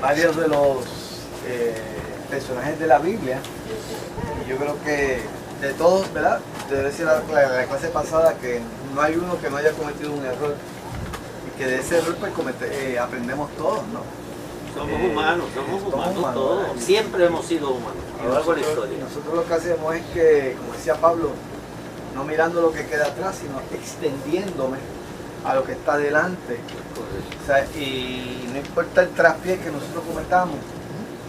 varios de los personajes de la Biblia, y yo creo que de todos, ¿verdad? Debe decir la clase pasada que no hay uno que no haya cometido un error, y que de ese error pues, aprendemos todos, ¿no? Somos humanos todos. Siempre hemos sido humanos a lo largo de la historia. Nosotros lo que hacemos es que, como decía Pablo, no mirando lo que queda atrás, sino extendiéndome a lo que está delante. O sea, y no importa el traspié que nosotros cometamos,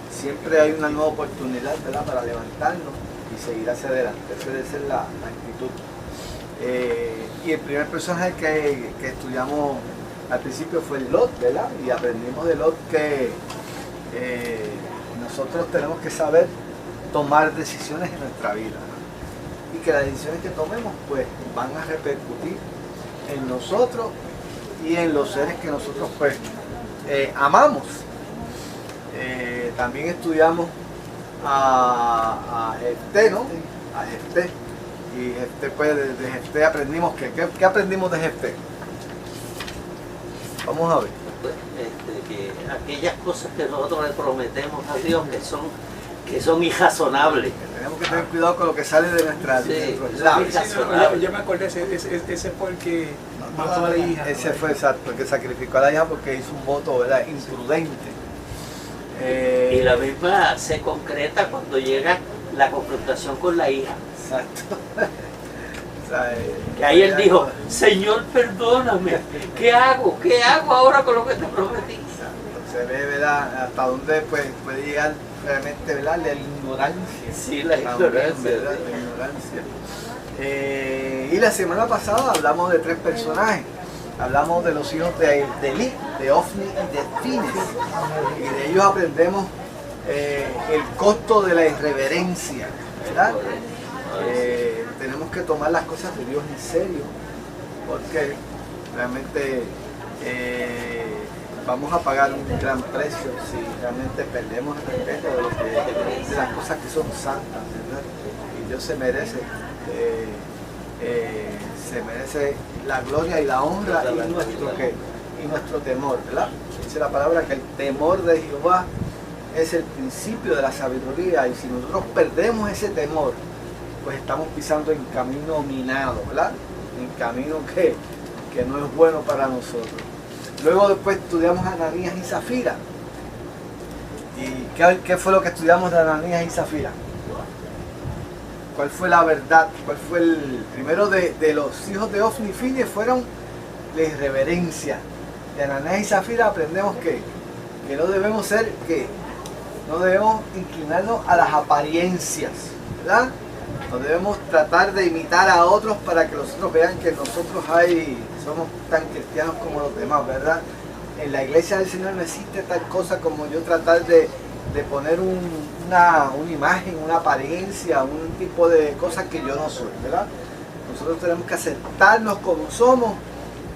siempre hay una nueva oportunidad, ¿verdad?, para levantarnos y seguir hacia adelante. Esa debe ser la actitud. Y el primer personaje que estudiamos al principio fue Lot, ¿verdad? Y aprendimos de Lot que nosotros tenemos que saber tomar decisiones en nuestra vida, ¿no? Y que las decisiones que tomemos pues van a repercutir en nosotros y en los seres que nosotros pues amamos. También estudiamos a Jefté, ¿no? A Jefté. Y Jefté, pues de Jefté aprendimos ¿qué aprendimos de Jefté? Vamos a ver. Que aquellas cosas que nosotros le prometemos a Dios que son irrazonables. Tenemos que tener cuidado con lo que sale de nuestros labios. Yo me acordé, ese fue el que mató a la hija. Ese fue exacto, el que sacrificó a la hija porque hizo un voto, ¿verdad?, imprudente. Y la misma se concreta cuando llega la confrontación con la hija. Exacto. O sea, que ahí él dijo, Señor, perdóname, ¿qué hago? ¿Qué hago ahora con lo que te prometí? Exacto. Se ve, ¿verdad?, hasta dónde pues, puede llegar realmente, ¿verdad?, la ignorancia. Sí, la ignorancia. ¿Verdad? La ignorancia. Y la semana pasada hablamos de 3 personajes. Hablamos de los hijos de Elí, de Ofni y de Fines. Y de ellos aprendemos el costo de la irreverencia, ¿verdad? Tenemos que tomar las cosas de Dios en serio, porque realmente vamos a pagar un gran precio si realmente perdemos el respeto de las cosas que son santas, ¿verdad? Y Dios se merece la gloria y la honra y nuestro temor, ¿verdad? Dice la palabra que el temor de Jehová es el principio de la sabiduría, y si nosotros perdemos ese temor, pues estamos pisando en camino minado, ¿verdad? En camino que no es bueno para nosotros. Luego después estudiamos a Ananías y Zafira. ¿Y qué fue lo que estudiamos de Ananías y Zafira? ¿Cuál fue la verdad? ¿Cuál fue el primero de los hijos de Ofni y Fines? Fueron la irreverencia. De Ananías y Zafira aprendemos que no debemos no debemos inclinarnos a las apariencias, ¿verdad? No debemos tratar de imitar a otros para que los otros vean que nosotros somos tan cristianos como los demás, ¿verdad? En la iglesia del Señor no existe tal cosa como yo tratar de poner una imagen, una apariencia, un tipo de cosas que yo no soy, ¿verdad? Nosotros tenemos que aceptarnos como somos,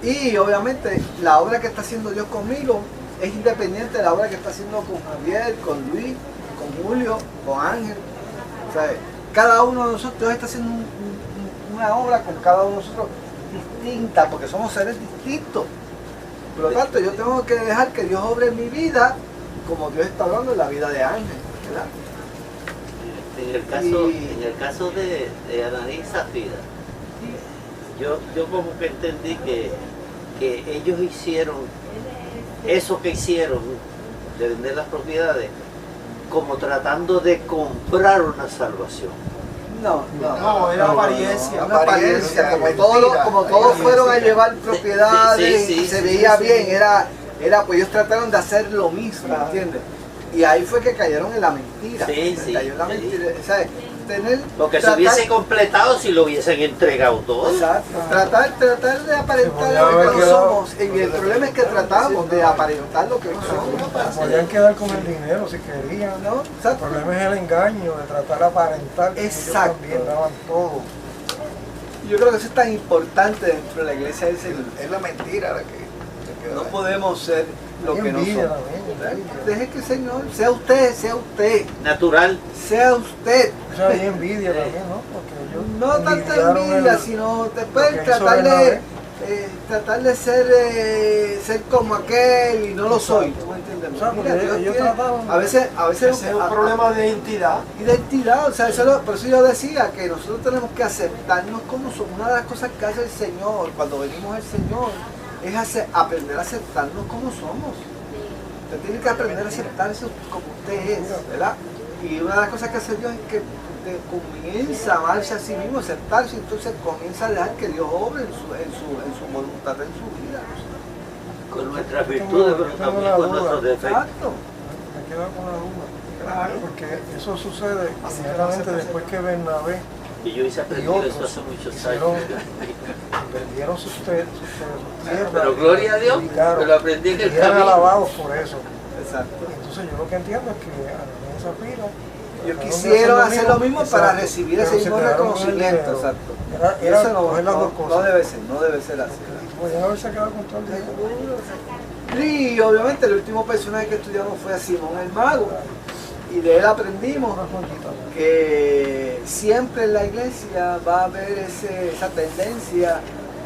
y obviamente la obra que está haciendo Dios conmigo es independiente de la obra que está haciendo con Javier, con Luis, con Julio, con Ángel. O sea, cada uno de nosotros, Dios está haciendo una obra con cada uno de nosotros distinta, porque somos seres distintos. Por lo tanto, yo tengo que dejar que Dios obre en mi vida como Dios está obrando en la vida de Ángel, ¿verdad? En el caso de Ananías y Zafira, yo como que entendí que ellos hicieron eso que hicieron de vender las propiedades como tratando de comprar una salvación. No, era apariencia. Una apariencia, como todos fueron a llevar propiedades, sí, se veía bien, era pues ellos trataron de hacer lo mismo, ¿entiendes? Y ahí fue que cayeron en la mentira. Cayó en la mentira, ¿sabes? Porque se hubiese completado si lo hubiesen entregado todo. Exacto. Tratar de aparentar lo que no somos. Y el problema es que tratamos de aparentar lo que no somos. Podían quedar con el dinero si querían, ¿no? Exacto. El problema es el engaño de tratar de aparentar. Exacto. Que ellos también daban todo. Yo creo que eso es tan importante dentro de la iglesia del Señor. Es la mentira la que no podemos ser lo que no envidia somos. también. Deje que el Señor sea usted. Natural. Sea usted. Eso hay envidia también, ¿no? Porque ellos No tanta envidia, sino después tratar de ser como aquel y no lo soy. ¿Tú me entiendes? entendemos. O sea, Mira, porque Dios ellos tiene- trataban- a veces Ese es un problema de identidad. identidad, o sea, por eso yo decía que nosotros tenemos que aceptarnos como somos. Una de las cosas que hace el Señor cuando venimos al Señor es aprender a aceptarnos como somos. Usted tiene que aprender a aceptarse como usted es, ¿verdad? Y una de las cosas que hace Dios es que usted comienza a amarse a sí mismo, a aceptarse, y entonces comienza a dejar que Dios obre en su voluntad, en su vida. Con nuestras virtudes, pero también con nuestros defectos. Exacto. Me quedo con la duda. Claro. Porque eso sucede Así que inmediatamente no se después que Bernabé Y yo hice aprender otros eso hace muchos hicieron- años. vendieron sus tierras. Pero gloria a Dios, que lo aprendí en el y eran camino. alabados por eso. Exacto. Entonces yo lo que entiendo es que Ananías y Zafira Ellos trataron de quisieron hacer lo mismo para exacto, recibir pero ese se mismo quedaron con el reconocimiento, dinero. exacto. Y Era eso coger las dos no cosas. debe ser así. Podían haberse quedado con todo el dinero. Y obviamente el último personaje que estudiamos fue a Simón el Mago. Y de él aprendimos Una joyita. que siempre en la iglesia va a haber esa tendencia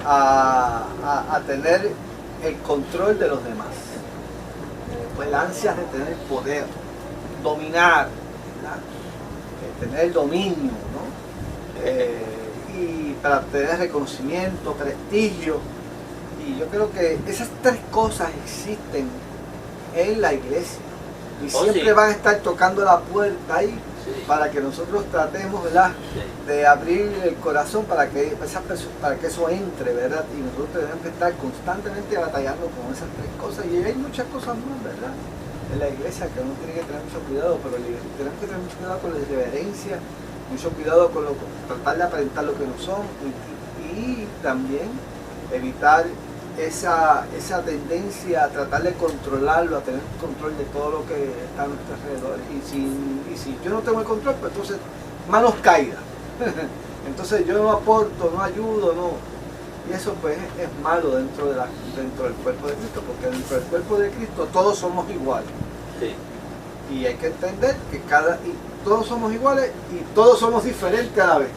a tener el control de los demás. Pues la ansia de tener poder, dominar, ¿verdad? Tener el dominio, ¿no? Y para tener reconocimiento, prestigio. Y yo creo que esas tres cosas existen en la iglesia. Y siempre sí. van a estar tocando la puerta ahí Sí. para que nosotros tratemos, ¿verdad?, Sí. de abrir el corazón para que para que eso entre, ¿verdad? Y nosotros tenemos que estar constantemente batallando con esas tres cosas. Y hay muchas cosas más, ¿verdad?, en la iglesia que uno tiene que tener mucho cuidado, pero tenemos que tener mucho cuidado con la irreverencia, mucho cuidado con tratar de aparentar lo que no son y también evitar esa tendencia a tratar de controlarlo, a tener control de todo lo que está a nuestro alrededor. Y si yo no tengo el control, pues entonces manos caídas. Entonces yo no aporto, no ayudo, no. Y eso pues es malo dentro del cuerpo de Cristo, porque dentro del cuerpo de Cristo todos somos iguales. Sí. Y hay que entender que todos somos iguales y todos somos diferentes a la vez.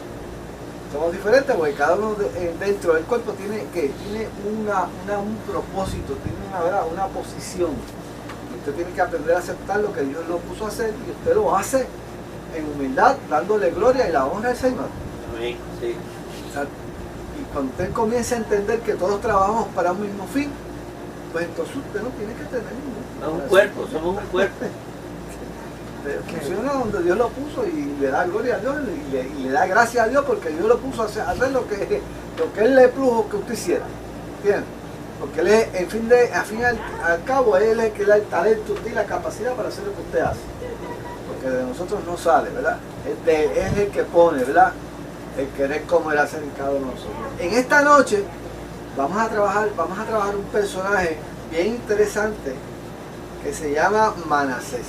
Somos diferentes porque cada uno dentro del cuerpo tiene un propósito, tiene una posición. Y usted tiene que aprender a aceptar lo que Dios lo puso a hacer y usted lo hace en humildad, dándole gloria y la honra al Señor. Amén. Sí. Exacto. Y cuando usted comienza a entender que todos trabajamos para un mismo fin, pues entonces usted no tiene que tener ningún. Es un cuerpo, somos un cuerpo. Funciona donde Dios lo puso y le da gloria a Dios y le da gracias a Dios porque Dios lo puso a hacer lo que Él le plujo que usted hiciera. ¿Entiendes? Porque Él es, al fin y al cabo, Él es el que da el talento y la capacidad para hacer lo que usted hace. Porque de nosotros no sale, ¿verdad? Es el que pone, ¿verdad? El querer como Él hacer en cada uno de nosotros. En esta noche vamos a trabajar un personaje bien interesante que se llama Manasés.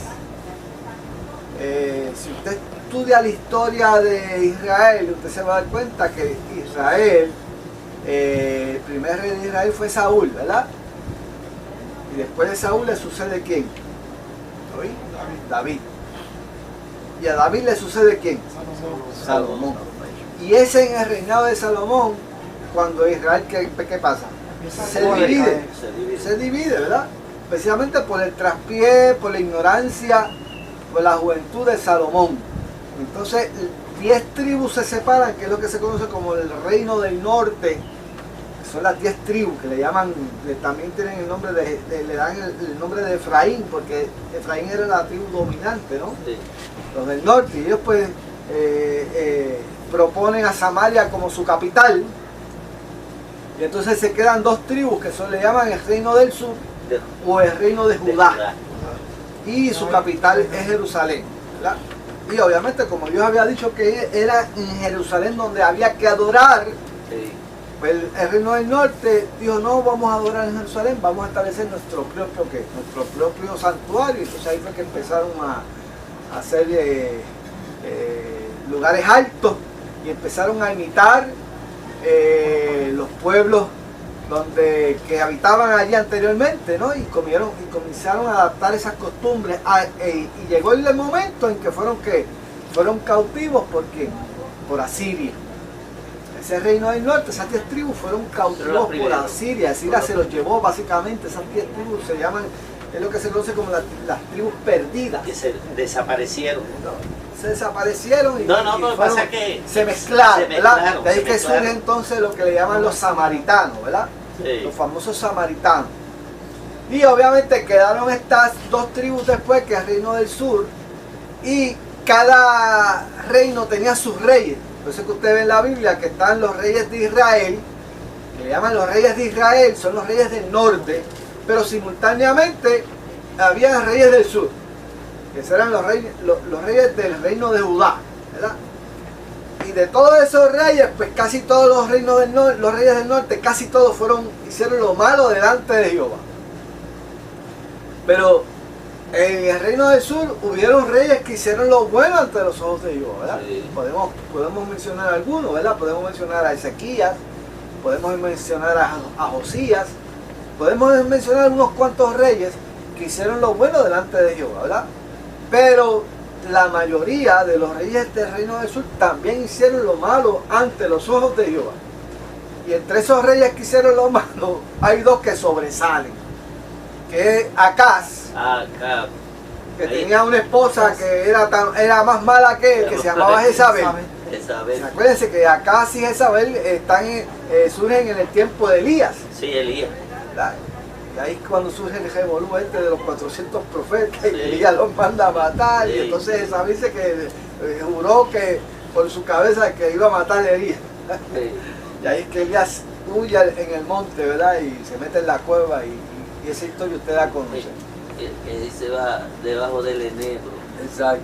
Si usted estudia la historia de Israel, usted se va a dar cuenta que Israel, el primer rey de Israel fue Saúl, ¿verdad? Y después de Saúl le sucede ¿quién? David. Y a David le sucede ¿quién? Salomón. Y ese en el reinado de Salomón, cuando Israel, ¿qué pasa? Se divide, ¿verdad? Especialmente por el traspié, por la ignorancia, por la juventud de Salomón. Entonces 10 tribus se separan, que es lo que se conoce como el reino del norte, que son las 10 tribus que le llaman, también tienen el nombre le dan el nombre de Efraín, porque Efraín era la tribu dominante, ¿no? Sí. Los del norte, y ellos pues proponen a Samaria como su capital, y entonces se quedan 2 tribus que le llaman el reino del sur o el reino de Judá. Y su capital es Jerusalén, ¿verdad? Y obviamente, como Dios había dicho que era en Jerusalén donde había que adorar, Sí. pues el reino del norte dijo: no vamos a adorar en Jerusalén, vamos a establecer nuestro propio santuario. Entonces ahí fue que empezaron a hacer lugares altos y empezaron a imitar los pueblos que habitaban allí anteriormente, ¿no? Y comenzaron a adaptar esas costumbres y llegó el momento en que fueron cautivos por Asiria. Ese reino del norte, esas 10 tribus fueron cautivos por Asiria. Asiria se los llevó básicamente, esas 10 tribus se llaman es lo que se conoce como las tribus perdidas. Que se desaparecieron. ¿No? Se desaparecieron y, No, y pero fueron- pasa que se mezclaron, se ¿verdad? mezclaron, De ahí se que mezclaron. surge entonces lo que le llaman los samaritanos, ¿verdad? Sí. Los famosos samaritanos. Y obviamente quedaron estas dos tribus después, que es el reino del sur, y cada reino tenía sus reyes. Por eso que usted ve en la Biblia que están los reyes de Israel, que le llaman los reyes de Israel, son los reyes del norte, pero simultáneamente había reyes del sur, que eran los reyes del reino de Judá, ¿verdad? Y de todos esos reyes, pues casi todos los reinos del norte, los reyes del norte, casi todos hicieron lo malo delante de Jehová. Pero en el reino del sur hubieron reyes que hicieron lo bueno ante los ojos de Jehová, ¿verdad? Sí. Podemos mencionar algunos, ¿verdad? Podemos mencionar a Ezequías, podemos mencionar a Josías, podemos mencionar unos cuantos reyes que hicieron lo bueno delante de Jehová, ¿verdad? Pero la mayoría de los reyes del reino del sur también hicieron lo malo ante los ojos de Jehová. Y entre esos reyes que hicieron lo malo, hay dos que sobresalen. Que es Acaz, Acá. que Ahí. tenía una esposa que era más mala que él, que se llamaba Jezabel. Jezabel. Acuérdense que Acaz y Jezabel surgen en el tiempo de Elías, Sí, Elías. ¿verdad? Y ahí es cuando surge el revolú de los 400 profetas, y Sí. Elías los manda a matar, Sí. y entonces Jezabel dice que juró que por su cabeza que iba a matar a Elías. Sí. Y ahí es que Elías huye en el monte, ¿verdad? Y se mete en la cueva, y esa historia usted la conoce. Que dice va debajo del enebro. Exacto.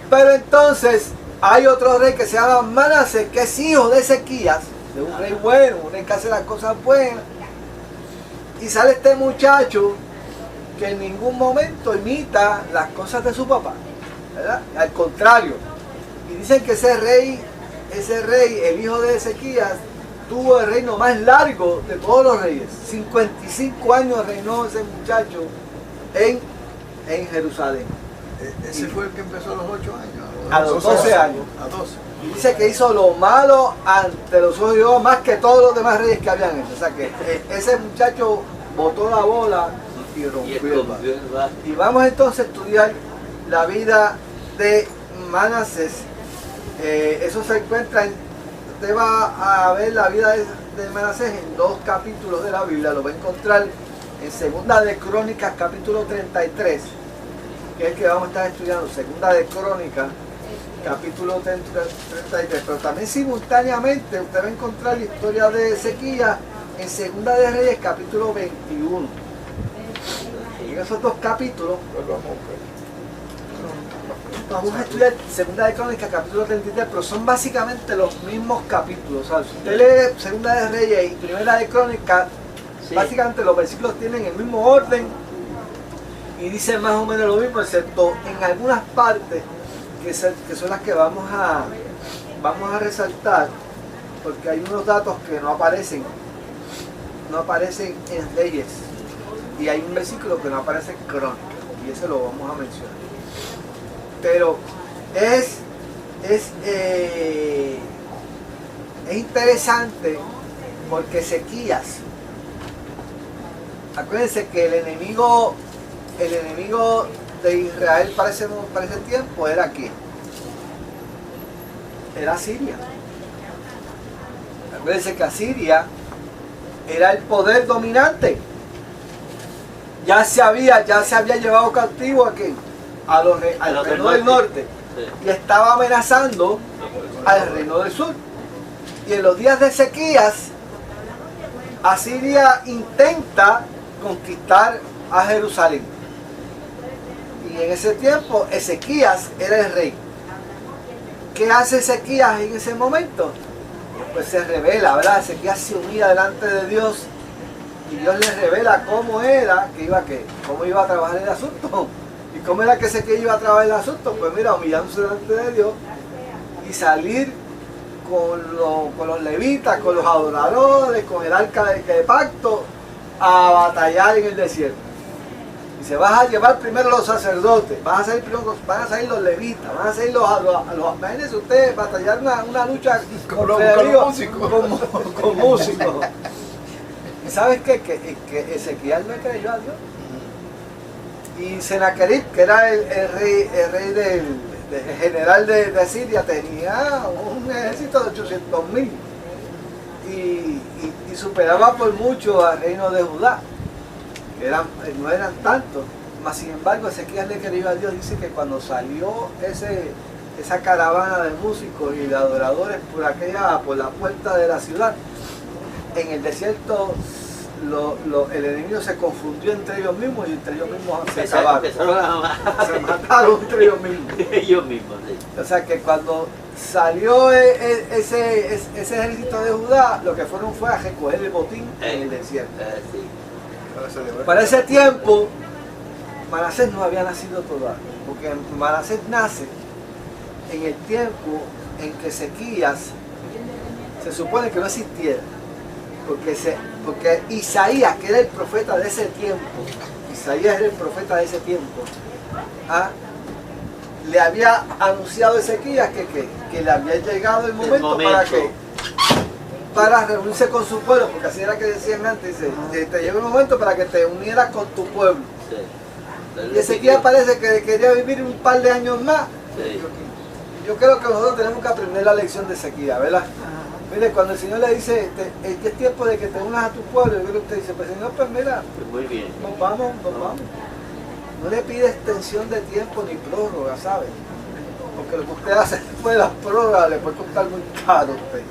Pero entonces hay otro rey que se llama Manasés, que es hijo de Ezequías, de un rey bueno, un rey que hace las cosas buenas. Y sale este muchacho que en ningún momento imita las cosas de su papá, ¿verdad? Al contrario. Y dicen que ese rey, el hijo de Ezequías, tuvo el reino más largo de todos los reyes. 55 años reinó ese muchacho en Jerusalén. Ese fue el que empezó a los 8 años. A los 12 años. A 12. Y dice que hizo lo malo ante los ojos de Dios más que todos los demás reyes que habían hecho. O sea que ese muchacho botó la bola y Y rompió el vaso. escondió el vaso. Y vamos entonces a estudiar la vida de Manasés. Eso se encuentra usted va a ver la vida de Manasés en 2 capítulos de la Biblia. Lo va a encontrar en Segunda de Crónicas, capítulo 33, que es el que vamos a estar estudiando. Segunda de Crónicas, capítulo 33. Pero también simultáneamente usted va a encontrar la historia de Ezequías en Segunda de Reyes, capítulo 21. Y en esos 2 capítulos vamos a estudiar Segunda de Crónicas, capítulo 33, pero son básicamente los mismos capítulos. O sea, si usted lee Segunda de Reyes y Primera de Crónicas, Sí. básicamente los versículos tienen el mismo orden y dicen más o menos lo mismo, excepto en algunas partes que son las que vamos a resaltar, porque hay unos datos que no aparecen en Reyes, y hay un versículo que no aparece en Crónicas, y ese lo vamos a mencionar. Pero es interesante porque Ezequías, acuérdense que el enemigo de Israel para ese tiempo era ¿quién? Era Siria. Acuérdense que Asiria era el poder dominante. Ya se había llevado cautivo a quién? Al los reino del del norte. Sí. Y estaba amenazando al reino del sur. Y en los días de Ezequías, Asiria intenta conquistar a Jerusalén. Y en ese tiempo Ezequías era el rey. ¿Qué hace Ezequías en ese momento? Pues se revela, ¿verdad? Ezequías se humilla delante de Dios y Dios le revela cómo era cómo iba a trabajar el asunto. ¿Y cómo era que Ezequías iba a trabajar el asunto? Pues mira, humillándose delante de Dios y salir con los levitas, con los adoradores, con el arca de pacto, a batallar en el desierto. Y se vas a llevar primero los sacerdotes, van a salir los levitas, van a salir los imagínense ustedes batallar una lucha Con los músicos. con músicos. ¿Y sabes qué? Que Ezequiel no creyó a Dios. Y Senaquerib, que era el rey del general de Siria, tenía un ejército de 800.000 y superaba por mucho al reino de Judá, que no eran tantos. Mas sin embargo, Ezequías le quería a Dios, dice que cuando salió esa caravana de músicos y de adoradores por la puerta de la ciudad, en el desierto el enemigo se confundió entre ellos mismos y entre ellos mismos se acabaron. Se mataron entre ellos mismos. Ellos mismos, sí. O sea que cuando salió ese ejército de Judá, lo que fueron fue a recoger el botín en el desierto. Sí. Para ese tiempo, Manasés no había nacido todavía, porque Manasés nace en el tiempo en que Ezequías se supone que no existiera, porque Isaías, que era el profeta de ese tiempo, le había anunciado a Ezequías que le había llegado el momento. Para reunirse con su pueblo, porque así era que decían antes, dice, te llegó el momento para que te unieras con tu pueblo. Sí. Y Ezequías parece que quería vivir un par de años más. Sí. Yo creo que nosotros tenemos que aprender la lección de Ezequías, ¿verdad? Mire, cuando el Señor le dice, es tiempo de que te unas a tu pueblo, yo creo que usted dice, pues Señor, pues mira, Pues muy bien. nos vamos. No le pide extensión de tiempo ni prórroga, ¿sabe? Porque lo que usted hace después de la prórroga le puede costar muy caro a usted,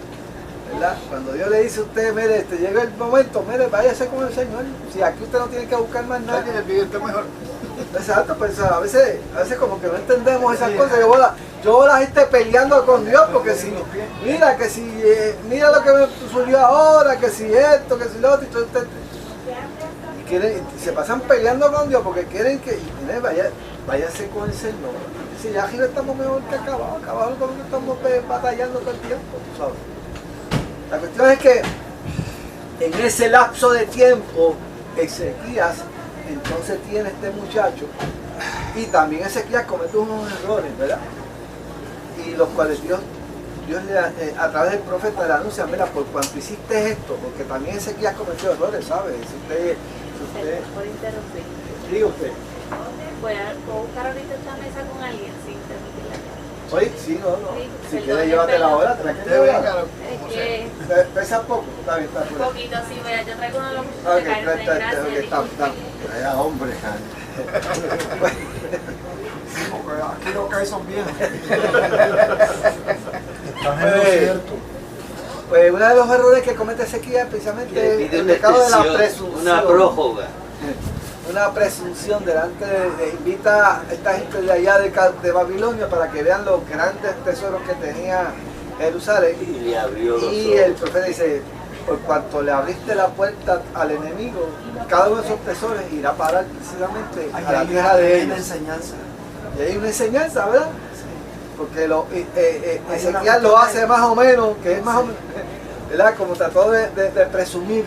¿verdad? Cuando Dios le dice a usted, mire, llega el momento, mire, váyase con el Señor. Si aquí usted no tiene que buscar más nada. Alguien le pide esto mejor. Exacto, pues a veces como que no entendemos esas cosas. Yo veo a la gente peleando con Dios porque mira lo que me subió ahora, que si esto, que si lo otro, y se pasan peleando con Dios porque quieren que, váyase con el Señor. Si ya arriba estamos mejor que abajo con lo que estamos batallando todo el tiempo, ¿sabes? La cuestión es que en ese lapso de tiempo, Ezequías entonces tiene este muchacho, y también Ezequías comete unos errores, ¿verdad? Y los cuales Dios a través del profeta le anuncia, mira, por cuanto hiciste esto, porque también Ezequías cometió errores, ¿sabes? Por interrumpir. Diga usted. ¿Puedo buscar ahorita esta mesa con alguien sin permitirla? Oye, sí, no. Sí, Si perdón, quieres llévate la hora, te la Usted quieres venga, Es que Pesa poco, está bien, está un bien. poquito así, vea, yo traigo uno de los Ok, gracias. está. Vaya hombre, Porque aquí lo que hay son viejos. Estás en lo Pues, cierto. Pues uno de los errores que comete Ezequías precisamente Le es pide el una pecado de la extensión, presunción. una prójoga. Una presunción delante invita a esta gente de allá de Babilonia para que vean los grandes tesoros que tenía Jerusalén. Y le abrió los Y el ojos. profeta dice, por cuanto le abriste la puerta al enemigo, cada uno de esos tesoros irá a parar precisamente a la tierra de ellos. enseñanza. Y hay una enseñanza, ¿verdad? Porque Ezequiel lo hace más o menos, que es más o menos, ¿verdad? Como trató de presumir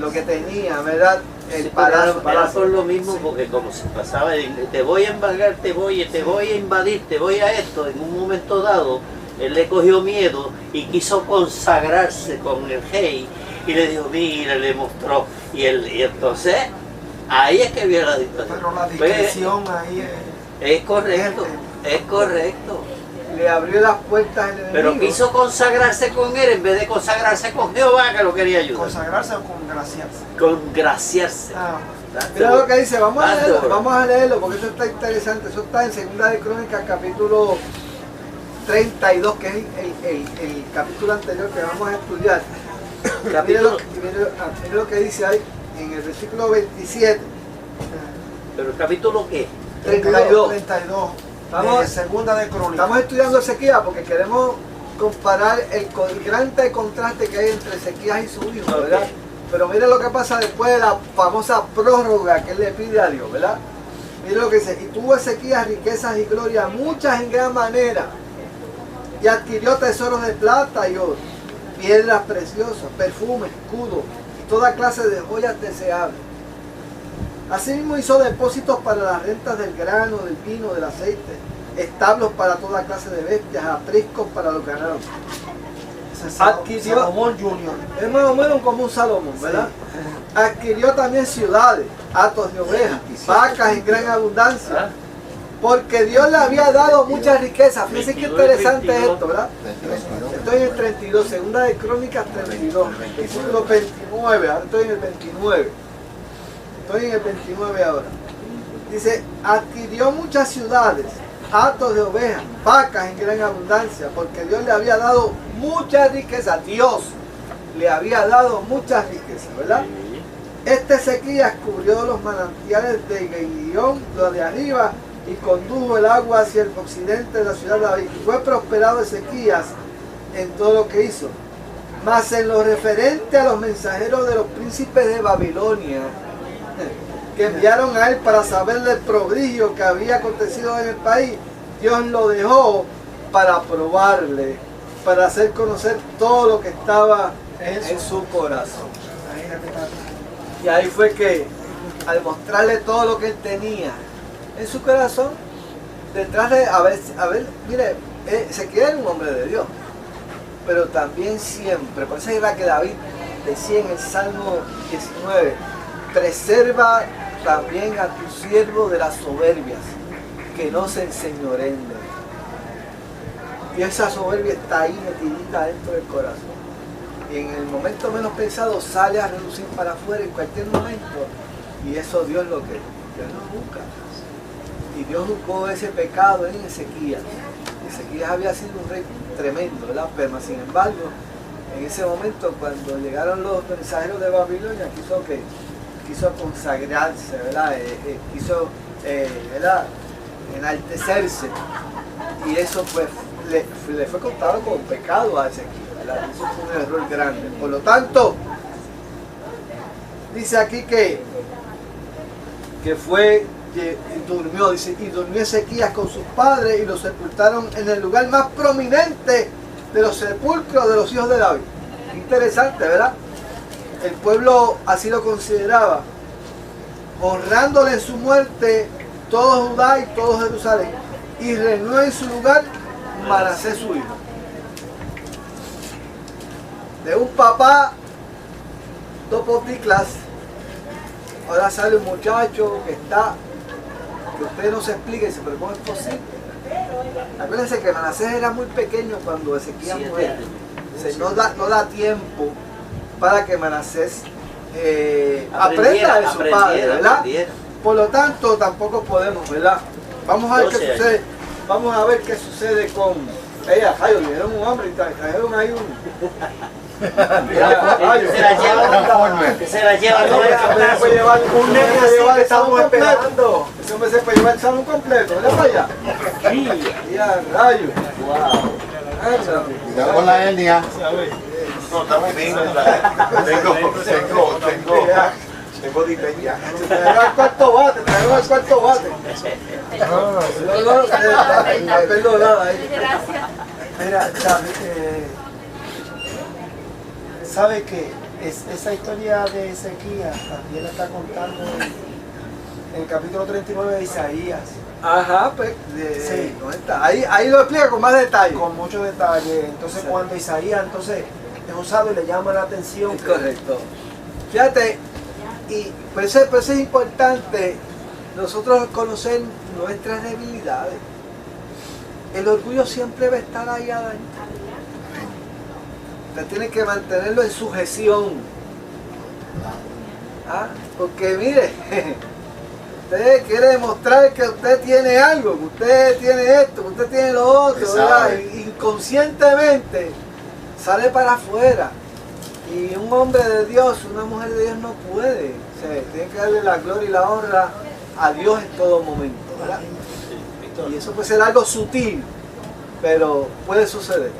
lo que tenía, ¿verdad? El Sí, palacio. era por lo mismo, porque como se pasaba, te voy a embargar, te voy a invadir, te voy a esto, en un momento dado, él le cogió miedo y quiso consagrarse con el rey y le dijo, mira, le mostró, y entonces, ahí es que vio la dictadura. Pero la discreción ahí Es correcto, es correcto. Le abrió las puertas al enemigo. Pero quiso consagrarse con él en vez de consagrarse con Jehová, que lo quería ayudar. consagrarse o congraciarse. Congraciarse. Mira lo que dice, vamos a leerlo, porque eso está interesante. Eso está en Segunda de Crónicas, capítulo 32, que es el capítulo anterior que vamos a estudiar. Mira lo que dice ahí en el versículo 27. ¿Pero el capítulo qué? 32. 32. Vamos. Segunda de Crónicas. Estamos estudiando Ezequías porque queremos comparar el gran contraste que hay entre Ezequías y su hijo, ¿verdad? Pero mire lo que pasa después de la famosa prórroga que él le pide a Dios, ¿verdad? Mire lo que dice, y tuvo Ezequías riquezas y gloria, muchas en gran manera, y adquirió tesoros de plata y oro, piedras preciosas, perfumes, escudos, y toda clase de joyas deseables. Asimismo hizo depósitos para las rentas del grano, del vino, del aceite, establos para toda clase de bestias, apriscos para los ganados. Salomón Junior. Es más o menos como un Salomón, ¿verdad? Adquirió también ciudades, hatos de ovejas, vacas en gran abundancia, porque Dios le había dado muchas riquezas. Fíjense qué interesante es esto, ¿verdad? Estoy en el 32, segunda de Crónicas 32, versículo 29, ahora estoy en el 29. Estoy en el 29 ahora. Dice, adquirió muchas ciudades, hatos de ovejas, vacas en gran abundancia, porque Dios le había dado muchas riquezas. Dios le había dado muchas riquezas, ¿verdad? Ezequías cubrió los manantiales de Gihón, lo de arriba, y condujo el agua hacia el occidente de la ciudad de David. Y fue prosperado Ezequías en todo lo que hizo. Mas en lo referente a los mensajeros de los príncipes de Babilonia, que enviaron a él para saber del prodigio que había acontecido en el país, Dios lo dejó para probarle, para hacer conocer todo lo que estaba en su corazón. Y ahí fue que, al mostrarle todo lo que él tenía en su corazón, detrás de, a ver, mire, Ezequiel era un hombre de Dios, pero también siempre, por eso era que David decía en el Salmo 19, preserva también a tu siervo de las soberbias, que no se enseñoreen de él. Y esa soberbia está ahí metidita dentro del corazón. Y en el momento menos pensado sale a relucir para afuera en cualquier momento. Y eso Dios lo que Dios lo busca. Y Dios buscó ese pecado en Ezequías. Ezequías había sido un rey tremendo, ¿verdad? Pero sin embargo, en ese momento cuando llegaron los mensajeros de Babilonia, quiso consagrarse, ¿verdad? Quiso, ¿verdad? Enaltecerse. Y eso pues le fue contado como pecado a Ezequías. Eso fue un error grande. Por lo tanto, dice aquí que fue, durmió Ezequías con sus padres y lo sepultaron en el lugar más prominente de los sepulcros de los hijos de David. Interesante, ¿verdad? El pueblo así lo consideraba, honrándole en su muerte todo Judá y todo Jerusalén, y reinó en su lugar Manasés su hijo. De un papá, dos poticlas, ahora sale un muchacho que usted no se explica y dice, pero ¿cómo es posible? Acuérdense que Manasés era muy pequeño cuando Ezequías muere. No da tiempo para que Manasés aprenda de su padre, ¿verdad? Por lo tanto, tampoco podemos, ¿verdad? Vamos a ver qué sucede. Vamos a ver qué sucede con ella. Jairo, le dieron un hombre y trajeron ahí un... Se la lleva todo el un nene así que estamos esperando. Ese hombre se puede llevar el salón completo. Mira para allá. Y a rayos. Cuidado con la hernia. No, estamos bien. Tengo dileña. Trajeron al cuarto bate. No, perdonada ahí. Gracias. Mira, ¿sabe que esa historia de Ezequías también la está contando en el capítulo 39 de Isaías? Ajá, pues, sí. ¿dónde está? Ahí lo explica con más detalle. Con mucho detalle. Entonces, cuando Isaías es usado y le llama la atención. Es correcto. Fíjate, y por eso es importante nosotros conocer nuestras debilidades. El orgullo siempre va a estar ahí adentro. Usted tiene que mantenerlo en sujeción. ¿Ah? Porque mire, usted quiere demostrar que usted tiene algo, que usted tiene esto, que usted tiene lo otro, ¿verdad? Inconscientemente sale para afuera. Y un hombre de Dios, una mujer de Dios no puede. O sea, tiene que darle la gloria y la honra a Dios en todo momento, ¿verdad? Y eso puede ser algo sutil, pero puede suceder.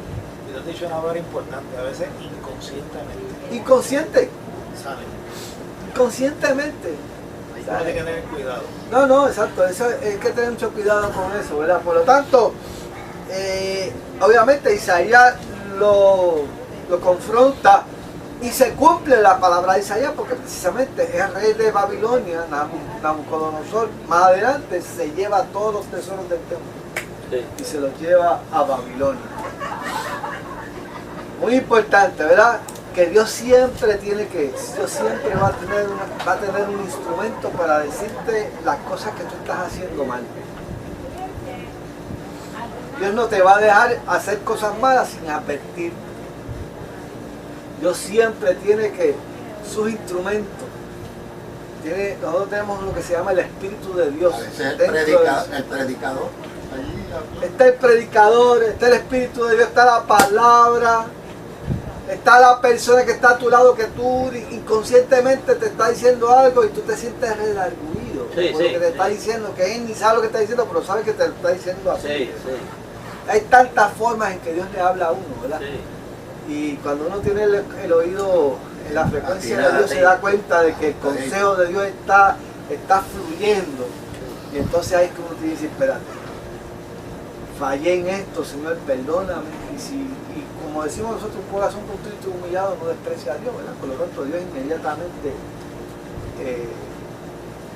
Y has dicho una palabra importante, a veces inconscientemente. Inconsciente. Sale. Inconscientemente. Hay que tener cuidado. No, exacto. Eso hay que tener mucho cuidado con eso, ¿verdad? Por lo tanto, obviamente Isaías lo confronta y se cumple la palabra de Isaías porque precisamente es el rey de Babilonia, Nabucodonosor. Más adelante se lleva todos los tesoros del templo y se los lleva a Babilonia. Muy importante, ¿verdad? que Dios siempre va a tener un instrumento para decirte las cosas que tú estás haciendo mal. Dios no te va a dejar hacer cosas malas sin advertir. Dios siempre tiene sus instrumentos. Nosotros tenemos lo que se llama el Espíritu de Dios. Ese es el predicador. Allí, está el predicador, está el Espíritu de Dios, está la palabra, está la persona que está a tu lado que tú inconscientemente te está diciendo algo y tú te sientes redarguido por lo que te está diciendo, que él ni sabe lo que está diciendo, pero sabe que te lo está diciendo así. Sí. Hay tantas formas en que Dios le habla a uno, ¿verdad? Sí. Y cuando uno tiene el oído en la frecuencia de Dios, se da cuenta de que el consejo de Dios está fluyendo. Y entonces ahí es que uno te dice, espérate, fallé en esto, Señor, perdóname. Y como decimos nosotros, un corazón contrito y humillado no desprecia a Dios, ¿verdad? Por lo tanto, Dios inmediatamente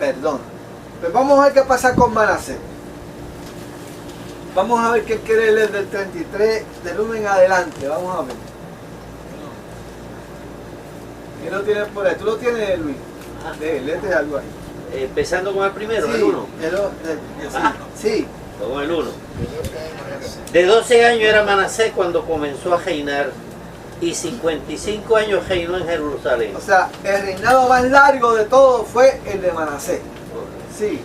perdona. Pues vamos a ver qué pasa con Manasés. Vamos a ver qué quiere leer del 33, del 1 en adelante. Vamos a ver. ¿Quién lo tiene por ahí? ¿Tú lo tienes, Luis? Léete algo ahí. Empezando con el primero, Sí, el 1. Sí. Con el 1. De 12 años era Manasés cuando comenzó a reinar y 55 años reinó en Jerusalén. O sea, el reinado más largo de todo fue el de Manasés. Sí.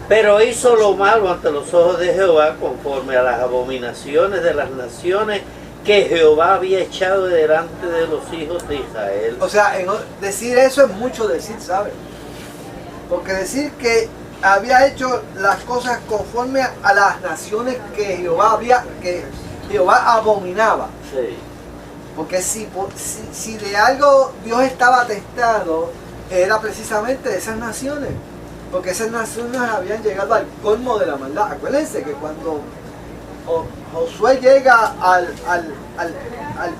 Pero hizo lo malo ante los ojos de Jehová conforme a las abominaciones de las naciones que Jehová había echado delante de los hijos de Israel. O sea, decir eso es mucho decir, ¿sabes? Porque decir que había hecho las cosas conforme a las naciones que Jehová abominaba. Sí. Porque si de algo Dios estaba atestado, era precisamente de esas naciones. Porque esas naciones habían llegado al colmo de la maldad. Acuérdense que cuando Josué llega al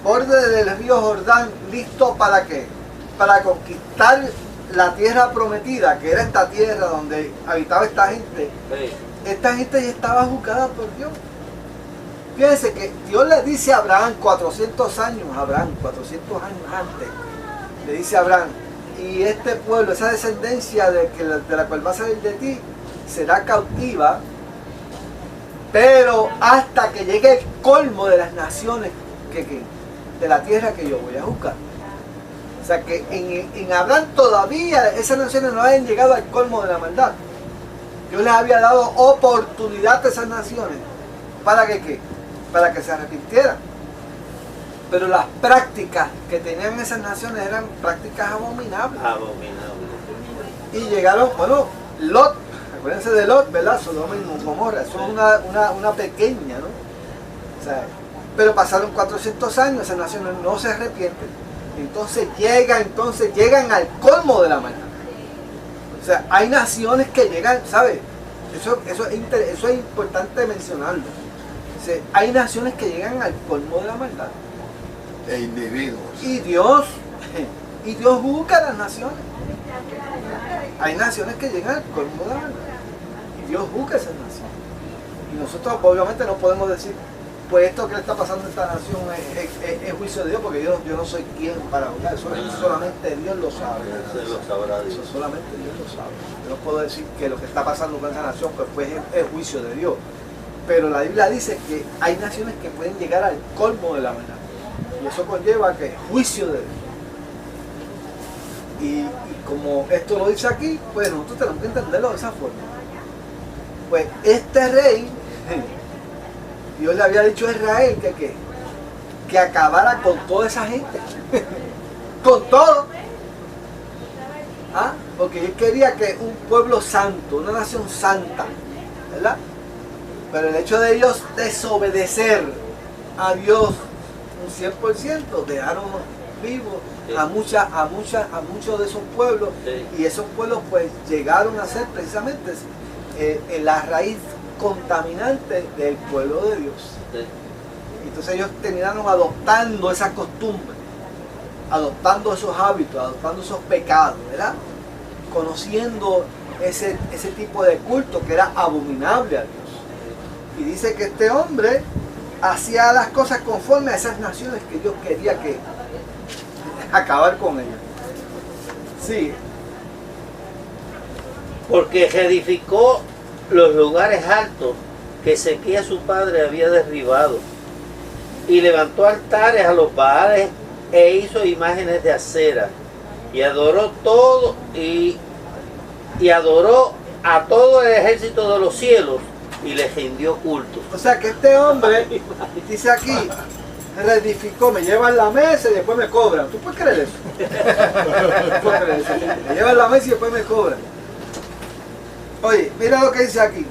borde del río Jordán, listo ¿para qué? Para conquistar la tierra prometida, que era esta tierra donde habitaba esta gente. Sí. Esta gente ya estaba juzgada por Dios. Fíjense que Dios le dice a Abraham 400 años antes, le dice a Abraham, y este pueblo, esa descendencia de la cual va a salir de ti, será cautiva, pero hasta que llegue el colmo de las naciones de la tierra que yo voy a juzgar. O sea que en Abraham todavía esas naciones no habían llegado al colmo de la maldad. Dios les había dado oportunidad a esas naciones. ¿Para que qué? Para que se arrepintieran. Pero las prácticas que tenían esas naciones eran prácticas abominables. Y llegaron, bueno, Lot, acuérdense de Lot, ¿verdad? Sodoma y Gomorra, eso es una pequeña, ¿no? O sea, pero pasaron 400 años, esas naciones no se arrepienten. Entonces llegan al colmo de la maldad. O sea, hay naciones que llegan, ¿sabes? Eso es importante mencionarlo. O sea, hay naciones que llegan al colmo de la maldad. E individuos. Y Dios juzga a las naciones. Hay naciones que llegan al colmo de la maldad. Y Dios juzga a esas naciones. Y nosotros obviamente no podemos decir, pues esto que le está pasando a esta nación es juicio de Dios, porque yo no soy quien para juzgar. Eso solamente Dios lo sabe. Eso solamente Dios lo sabe. Yo no puedo decir que lo que está pasando con esa nación pues es juicio de Dios. Pero la Biblia dice que hay naciones que pueden llegar al colmo de la maldad. Y eso conlleva que es juicio de Dios. Y como esto lo dice aquí, pues nosotros tenemos que entenderlo de esa forma. Pues este rey, Dios le había dicho a Israel que acabara con toda esa gente. Con todo. ¿Ah? Porque él quería que un pueblo santo, una nación santa, ¿verdad? Pero el hecho de ellos desobedecer a Dios un 100%, dejaron vivos a muchos de esos pueblos, y esos pueblos pues llegaron a ser precisamente la raíz contaminante del pueblo de Dios. Entonces ellos terminaron adoptando esas costumbres, adoptando esos hábitos, adoptando esos pecados, ¿verdad? Conociendo ese tipo de culto que era abominable a Dios. Y dice que este hombre hacía las cosas conforme a esas naciones que Dios quería que acabar con ellos. Sí, Porque reedificó los lugares altos que Ezequías su padre había derribado, y levantó altares a los Baales e hizo imágenes de acera, y adoró todo y adoró a todo el ejército de los cielos y le rindió culto. o sea que este hombre, dice aquí, reedificó, me llevan la mesa y después me cobran. ¿Tú puedes creer eso? ¿Tú puedes creer eso? Me llevan la mesa y después me cobran. Oye, mira lo que dice aquí.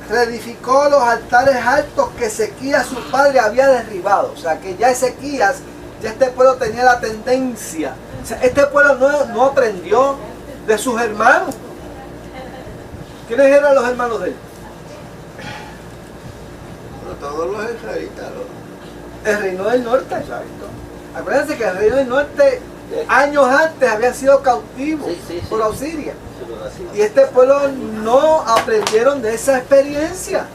Reedificó los altares altos que Ezequías su padre había derribado. O sea que ya Ezequías, ya este pueblo tenía la tendencia. O sea, este pueblo no aprendió de sus hermanos. ¿Quiénes eran los hermanos de él? Pero todos los israelitas, ¿no? El reino del norte. Acuérdense que el reino del norte años antes habían sido cautivos Sí. por Asiria. Se lo hacía. Y este pueblo no aprendieron de esa experiencia.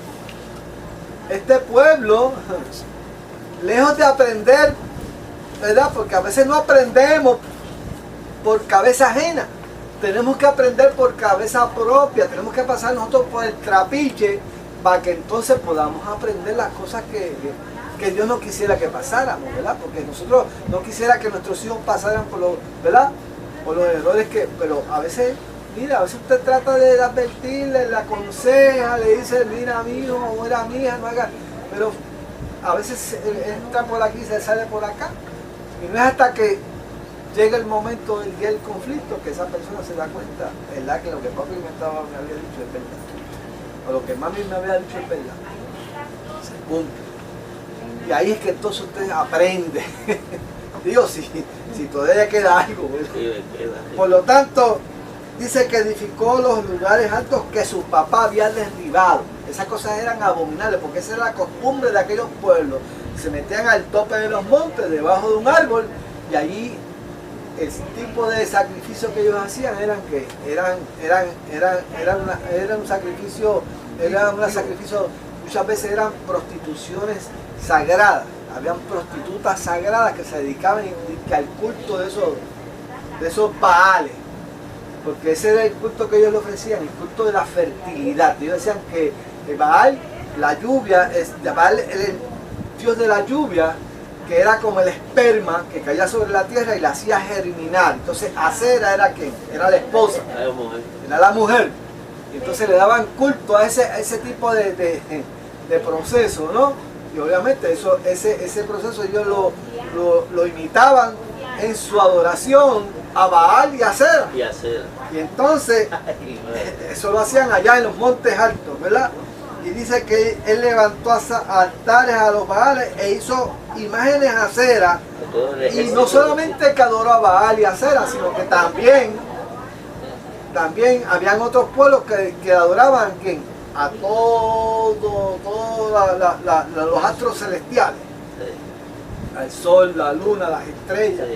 Este pueblo, lejos de aprender, ¿verdad? Porque a veces no aprendemos por cabeza ajena. Tenemos que aprender por cabeza propia. Tenemos que pasar nosotros por el trapiche para que entonces podamos aprender las cosas que Dios no quisiera que pasáramos, ¿verdad? Porque nosotros no quisiera que nuestros hijos pasaran por los, ¿verdad? Por los errores pero a veces, mira, a veces usted trata de advertirle, le aconseja, le dice, mira mi hijo, o mira mi hija, no haga, pero a veces entra por aquí, se sale por acá, y no es hasta que llega el momento del día del conflicto que esa persona se da cuenta, ¿verdad? Que lo que papi me había dicho es verdad, o lo que mami me había dicho es verdad, se cumple. Y ahí es que entonces usted aprende. Digo, si todavía queda algo, ¿verdad? Sí, queda. Por lo tanto, dice que edificó los lugares altos que su papá había derribado. Esas cosas eran abominables, porque esa era la costumbre de aquellos pueblos. Se metían al tope de los montes, debajo de un árbol, y allí el tipo de sacrificio que ellos hacían era un sacrificio, muchas veces eran prostituciones sagradas. Habían prostitutas sagradas que se dedicaban al culto de esos baales, porque ese era el culto que ellos le ofrecían, el culto de la fertilidad. Ellos decían que Baal, la lluvia, Baal el dios de la lluvia, que era como el esperma que caía sobre la tierra y la hacía germinar. Entonces Acera era ¿quién? Era la esposa, era la mujer. Y entonces le daban culto a ese tipo de proceso, ¿no? Y obviamente ese proceso ellos lo imitaban en su adoración a Baal y a Acera. Y entonces eso lo hacían allá en los montes altos, ¿verdad? Y dice que él levantó altares a los Baales e hizo imágenes a Acera. Y no solamente que adoró a Baal y a Acera, sino que también habían otros pueblos que adoraban ¿quién? A todos los astros celestiales, al sol, la luna, las estrellas.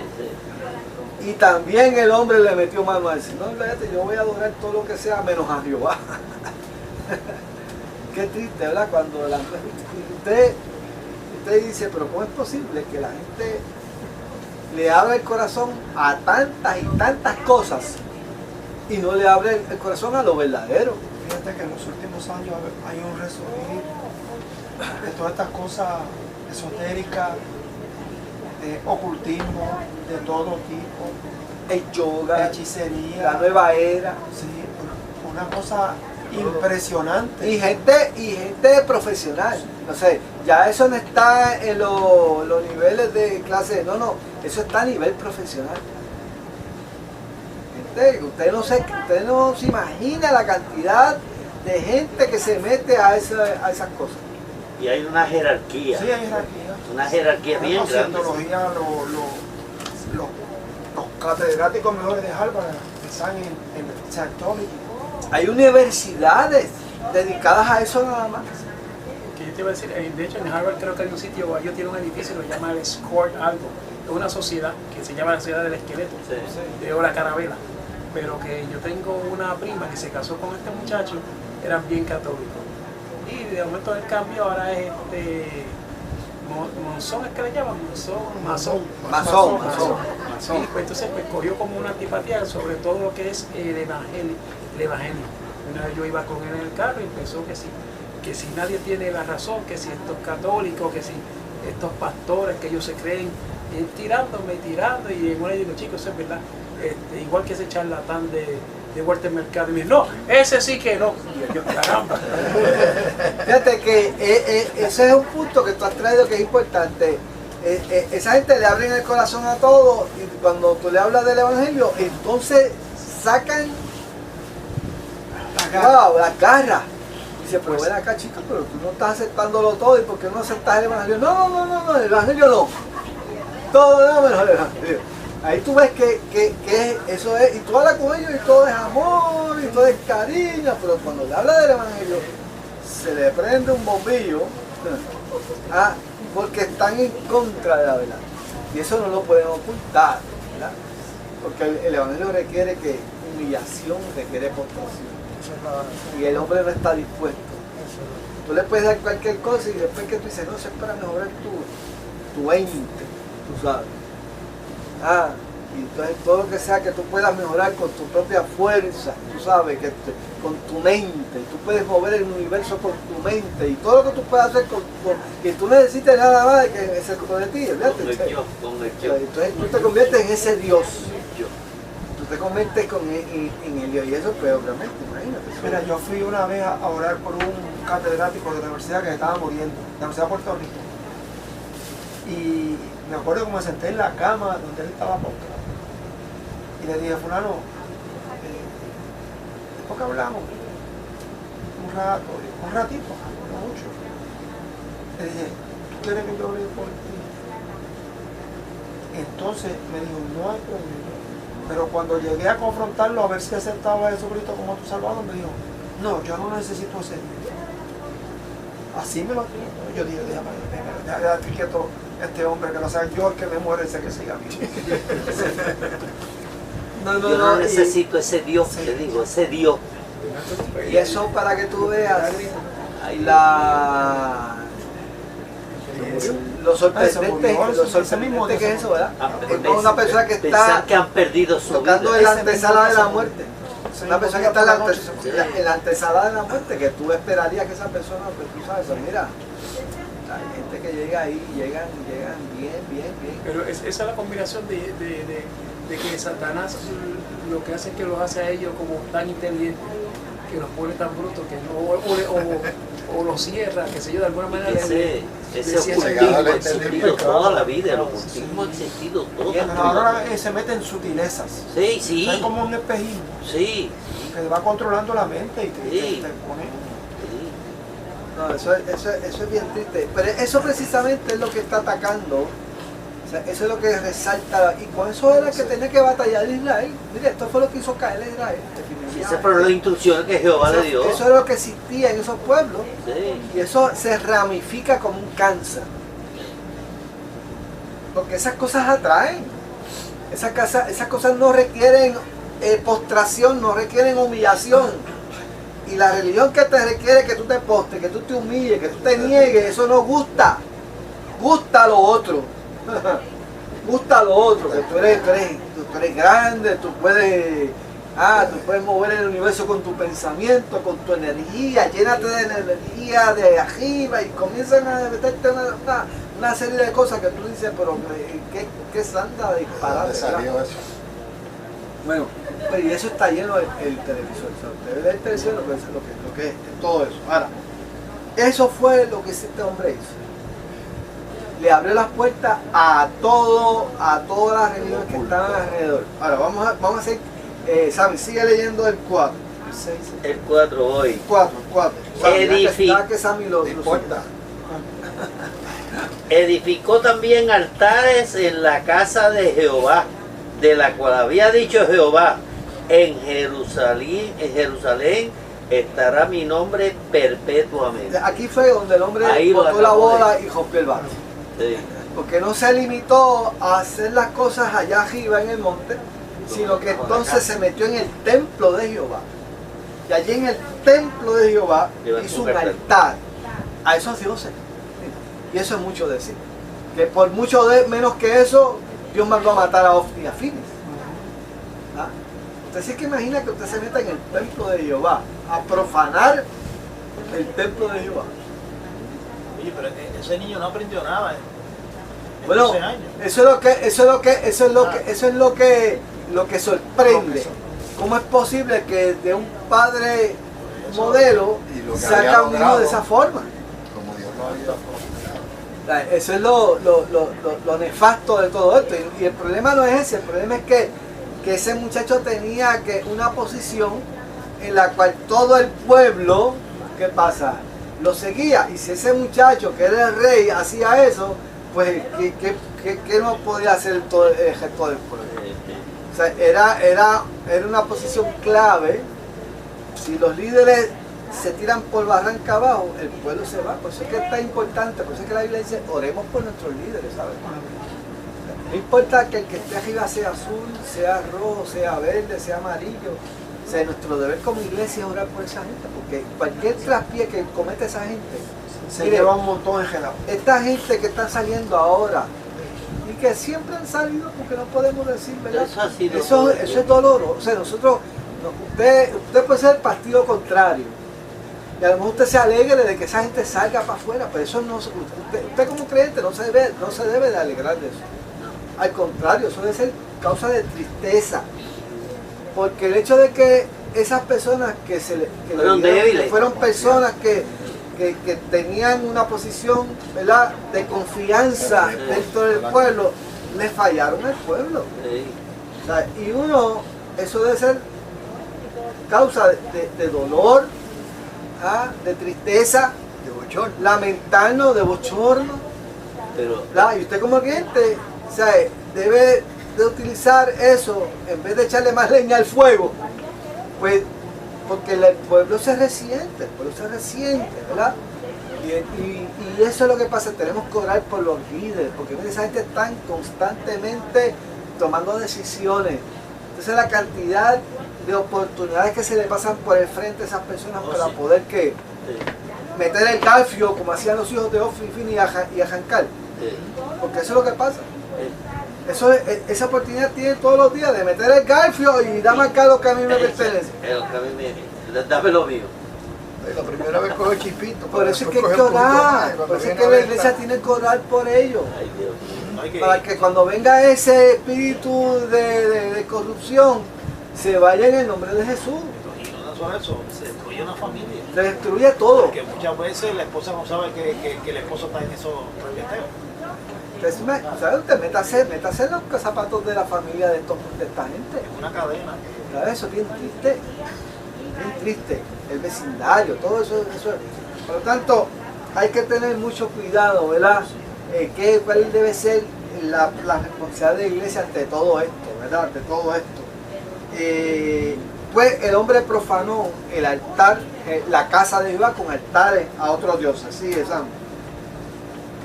Y también el hombre le metió mano a decir, no, fíjate, yo voy a adorar todo lo que sea menos a Jehová. Qué triste, ¿verdad? Cuando usted dice, pero ¿cómo es posible que la gente le abra el corazón a tantas y tantas cosas y no le abre el corazón a lo verdadero? Fíjate que en los últimos años hay un resurgir de todas estas cosas esotéricas, de ocultismo de todo tipo, El yoga, hechicería, la nueva era. sí, una cosa impresionante. Y gente profesional. No sé, ya eso no está en los niveles de clase, no, eso está a nivel profesional. Usted no se imagina la cantidad de gente que se mete a esas cosas. Y hay una jerarquía. Sí, hay jerarquía. Una jerarquía bien La grande. cientología, los catedráticos mejores de Harvard están en Scientology. Hay universidades dedicadas a eso nada más. Que yo te iba a decir, de hecho en Harvard creo que hay un sitio, ellos tienen un edificio, lo llaman el Squad algo, es una sociedad que se llama la Sociedad del Esqueleto, o la Carabela, pero que yo tengo una prima que se casó con este muchacho, eran bien católicos, y de momento del cambio ahora es Monzón, es que le llaman masón. Masón. Sí, pues entonces pues, cogió como una antipatía sobre todo lo que es el evangelio. Una vez yo iba con él en el carro y empezó que si nadie tiene la razón, que si estos católicos, que si estos pastores, que ellos se creen, tirándome, y en una digo, chicos, eso es verdad, igual que ese charlatán de Walter Mercado, y me dice, no, ese sí que no. Y yo, caramba. Fíjate que ese es un punto que tú has traído que es importante. Esa gente le abren el corazón a todo y cuando tú le hablas del evangelio, entonces sacan la garra. Dice, pero ven acá, chicos, pero tú no estás aceptándolo todo, ¿y por qué no aceptas el evangelio? No, el evangelio no. Todo no menos el evangelio. Ahí tú ves que eso es, y tú hablas con ellos y todo es amor, y todo es cariño, pero cuando le habla del evangelio, se le prende un bombillo, porque están en contra de la verdad. Y eso no lo pueden ocultar, ¿verdad? Porque el evangelio requiere humillación, requiere postración. Y el hombre no está dispuesto. Tú le puedes dar cualquier cosa y después que tú dices, no, eso es para mejorar tu ente, tú sabes. Y entonces todo lo que sea que tú puedas mejorar con tu propia fuerza, tú sabes, con tu mente, tú puedes mover el universo con tu mente y todo lo que tú puedas hacer que tú necesites nada más de que es de ti, con el yo. Entonces tú te conviertes en ese Dios. Tú te conviertes en el Dios y eso pues obviamente, imagínate. Mira, yo fui una vez a orar por un catedrático de la universidad que estaba muriendo, de la Universidad de Puerto Rico. Y me acuerdo que me senté en la cama donde él estaba postrado. Y le dije, fulano, después que hablamos, un ratito, no mucho. Le dije, ¿tú quieres que yo ore por ti? Entonces me dijo, no hay problema. Pero cuando llegué a confrontarlo a ver si aceptaba a Jesucristo como tu Salvador, me dijo, no, yo no necesito ese Dios. Así me lo dijo. Yo dije, déjate quieto este hombre que no sabe, yo el que me muere ese que siga a mí. Yo no necesito ese Dios, sí. te digo, ese Dios. Y eso para que tú veas lo sorprendente que es eso, ¿verdad? Es como una persona que está Pensar que han perdido su tocando vida. en la antesala de la muerte. Una persona que está en la antesala de la muerte, que tú esperarías que esa persona, pues tú sabes, mira, hay gente que llega ahí, llegan bien. Pero esa es la combinación de que Satanás lo que hace es que los hace a ellos como tan inteligentes, que los pone tan brutos, que o los cierra, que se yo de alguna manera Ese ocultismo ha existido toda la vida, el ocultismo ha existido toda la vida. Ahora se mete en sutilezas. Sí. Es como un espejismo. Sí. Que va controlando la mente y te pone. No, eso es bien triste. Pero eso precisamente es lo que está atacando. O sea, eso es lo que resalta. Y con eso era que tenía que batallar Israel. Mire, esto fue lo que hizo caer a Israel. Esas fueron las instrucciones que Jehová le dio. Eso era lo que existía en esos pueblos. Sí. Y eso se ramifica como un cáncer. Porque esas cosas atraen. Esas cosas no requieren postración, no requieren humillación. Y la religión que te requiere que tú te postres, que tú te humilles, que tú te niegues, eso no gusta. Gusta lo otro. Gusta lo otro, que tú eres grande, tú puedes mover el universo con tu pensamiento, con tu energía, llénate de la energía de arriba y comienzan a meterte una serie de cosas que tú dices, pero qué santa disparada. Bueno, pero y eso está lleno el televisor. Usted ve el televisor lo que es todo eso. Ahora, eso fue lo que este hombre hizo. Le abrió las puertas a todas las religiones que estaban alrededor. Ahora, vamos a hacer, Sammy, sigue leyendo el 4. El 4 hoy. 4. Que Sammy lo importa. Edificó también altares en la casa de Jehová, de la cual había dicho Jehová, en Jerusalén estará mi nombre perpetuamente. Aquí fue donde el hombre botó la bola y rompió el barro. Sí. Porque no se limitó a hacer las cosas allá arriba en el monte, sino que entonces se metió en el templo de Jehová. Y allí en el templo de Jehová hizo un altar a esos dioses. Y eso es mucho decir. Que por mucho menos que eso, Dios mandó a matar a Ofni y a Fines. ¿Ah? Usted sí que imagina que usted se meta en el templo de Jehová a profanar el templo de Jehová. Oye, pero ese niño no aprendió nada en Bueno, 12 años. eso es lo que sorprende. ¿Cómo es posible que de un padre modelo Y lo que saca había a un hijo logrado. de esa forma? Como Dios lo había propuesto. Eso es lo nefasto de todo esto. Y el problema no es ese, el problema es que ese muchacho tenía una posición en la cual todo el pueblo, ¿qué pasa? Lo seguía. Y si ese muchacho, que era el rey, hacía eso, pues ¿qué no podía hacer todo el ejército del pueblo? O sea, era una posición clave. Si los líderes se tiran por barranca abajo, el pueblo se va. Por eso es que es tan importante, por eso es que la Biblia dice, oremos por nuestros líderes, ¿sabes? No importa que el que esté arriba sea azul, sea rojo, sea verde, sea amarillo. O sea, nuestro deber como iglesia es orar por esa gente, porque cualquier traspié que cometa esa gente, Se mire, lleva un montón de gelado. esta gente que está saliendo ahora y que siempre han salido, porque no podemos decir, ¿verdad? Eso ha sido Eso todo. es doloroso. O sea, nosotros, usted puede ser el partido contrario. Y a lo mejor usted se alegre de que esa gente salga para afuera, pero eso no, usted como creyente no se debe de alegrar de eso. Al contrario, eso debe ser causa de tristeza. Porque el hecho de que esas personas que Fueron débiles. que fueron personas que tenían una posición, ¿verdad?, de confianza dentro del pueblo, le fallaron al pueblo. Sí. O sea, y eso debe ser causa de dolor, ¿ah?, de tristeza, De bochorno. lamentarnos, de bochorno. Pero ¿Verdad? Y usted como cliente, o sea, debe de utilizar eso en vez de echarle más leña al fuego, pues porque el pueblo se resiente, ¿verdad? Y eso es lo que pasa, tenemos que orar por los líderes, porque mire, esa gente está constantemente tomando decisiones. Entonces la cantidad de oportunidades que se le pasan por el frente a esas personas para poder sí, meter el garfio como hacían los hijos de Ofni y Ajancal. sí. Porque eso es lo que pasa. Esa oportunidad tiene todos los días de meter el garfio y dame acá lo que a mí me pertenece. Es lo que a mí dame lo mío. La primera vez coge chispito. Por pero eso es después que hay que coge un poquito más, orar. y cuando Por eso es viene que a la ver, iglesia está- tiene que orar por ellos. Ay, Dios mío. Hay que- Para que cuando venga ese espíritu de corrupción, se vaya en el nombre de Jesús. Y no solo eso, se destruye una familia. Se destruye todo. Porque muchas veces la esposa no sabe que el esposo está en esos regueteos. Entonces, ¿sabe usted? Métase en los zapatos de la familia de esta gente. Es una cadena. ¿Sabes? Eso es bien triste. Bien triste. El vecindario, todo eso. Por lo tanto, hay que tener mucho cuidado, ¿verdad? ¿Cuál debe ser la responsabilidad de la iglesia ante todo esto, ¿verdad? Ante todo esto. Pues el hombre profanó el altar, la casa de Jehová con altares a otros dioses. Sí, Sam.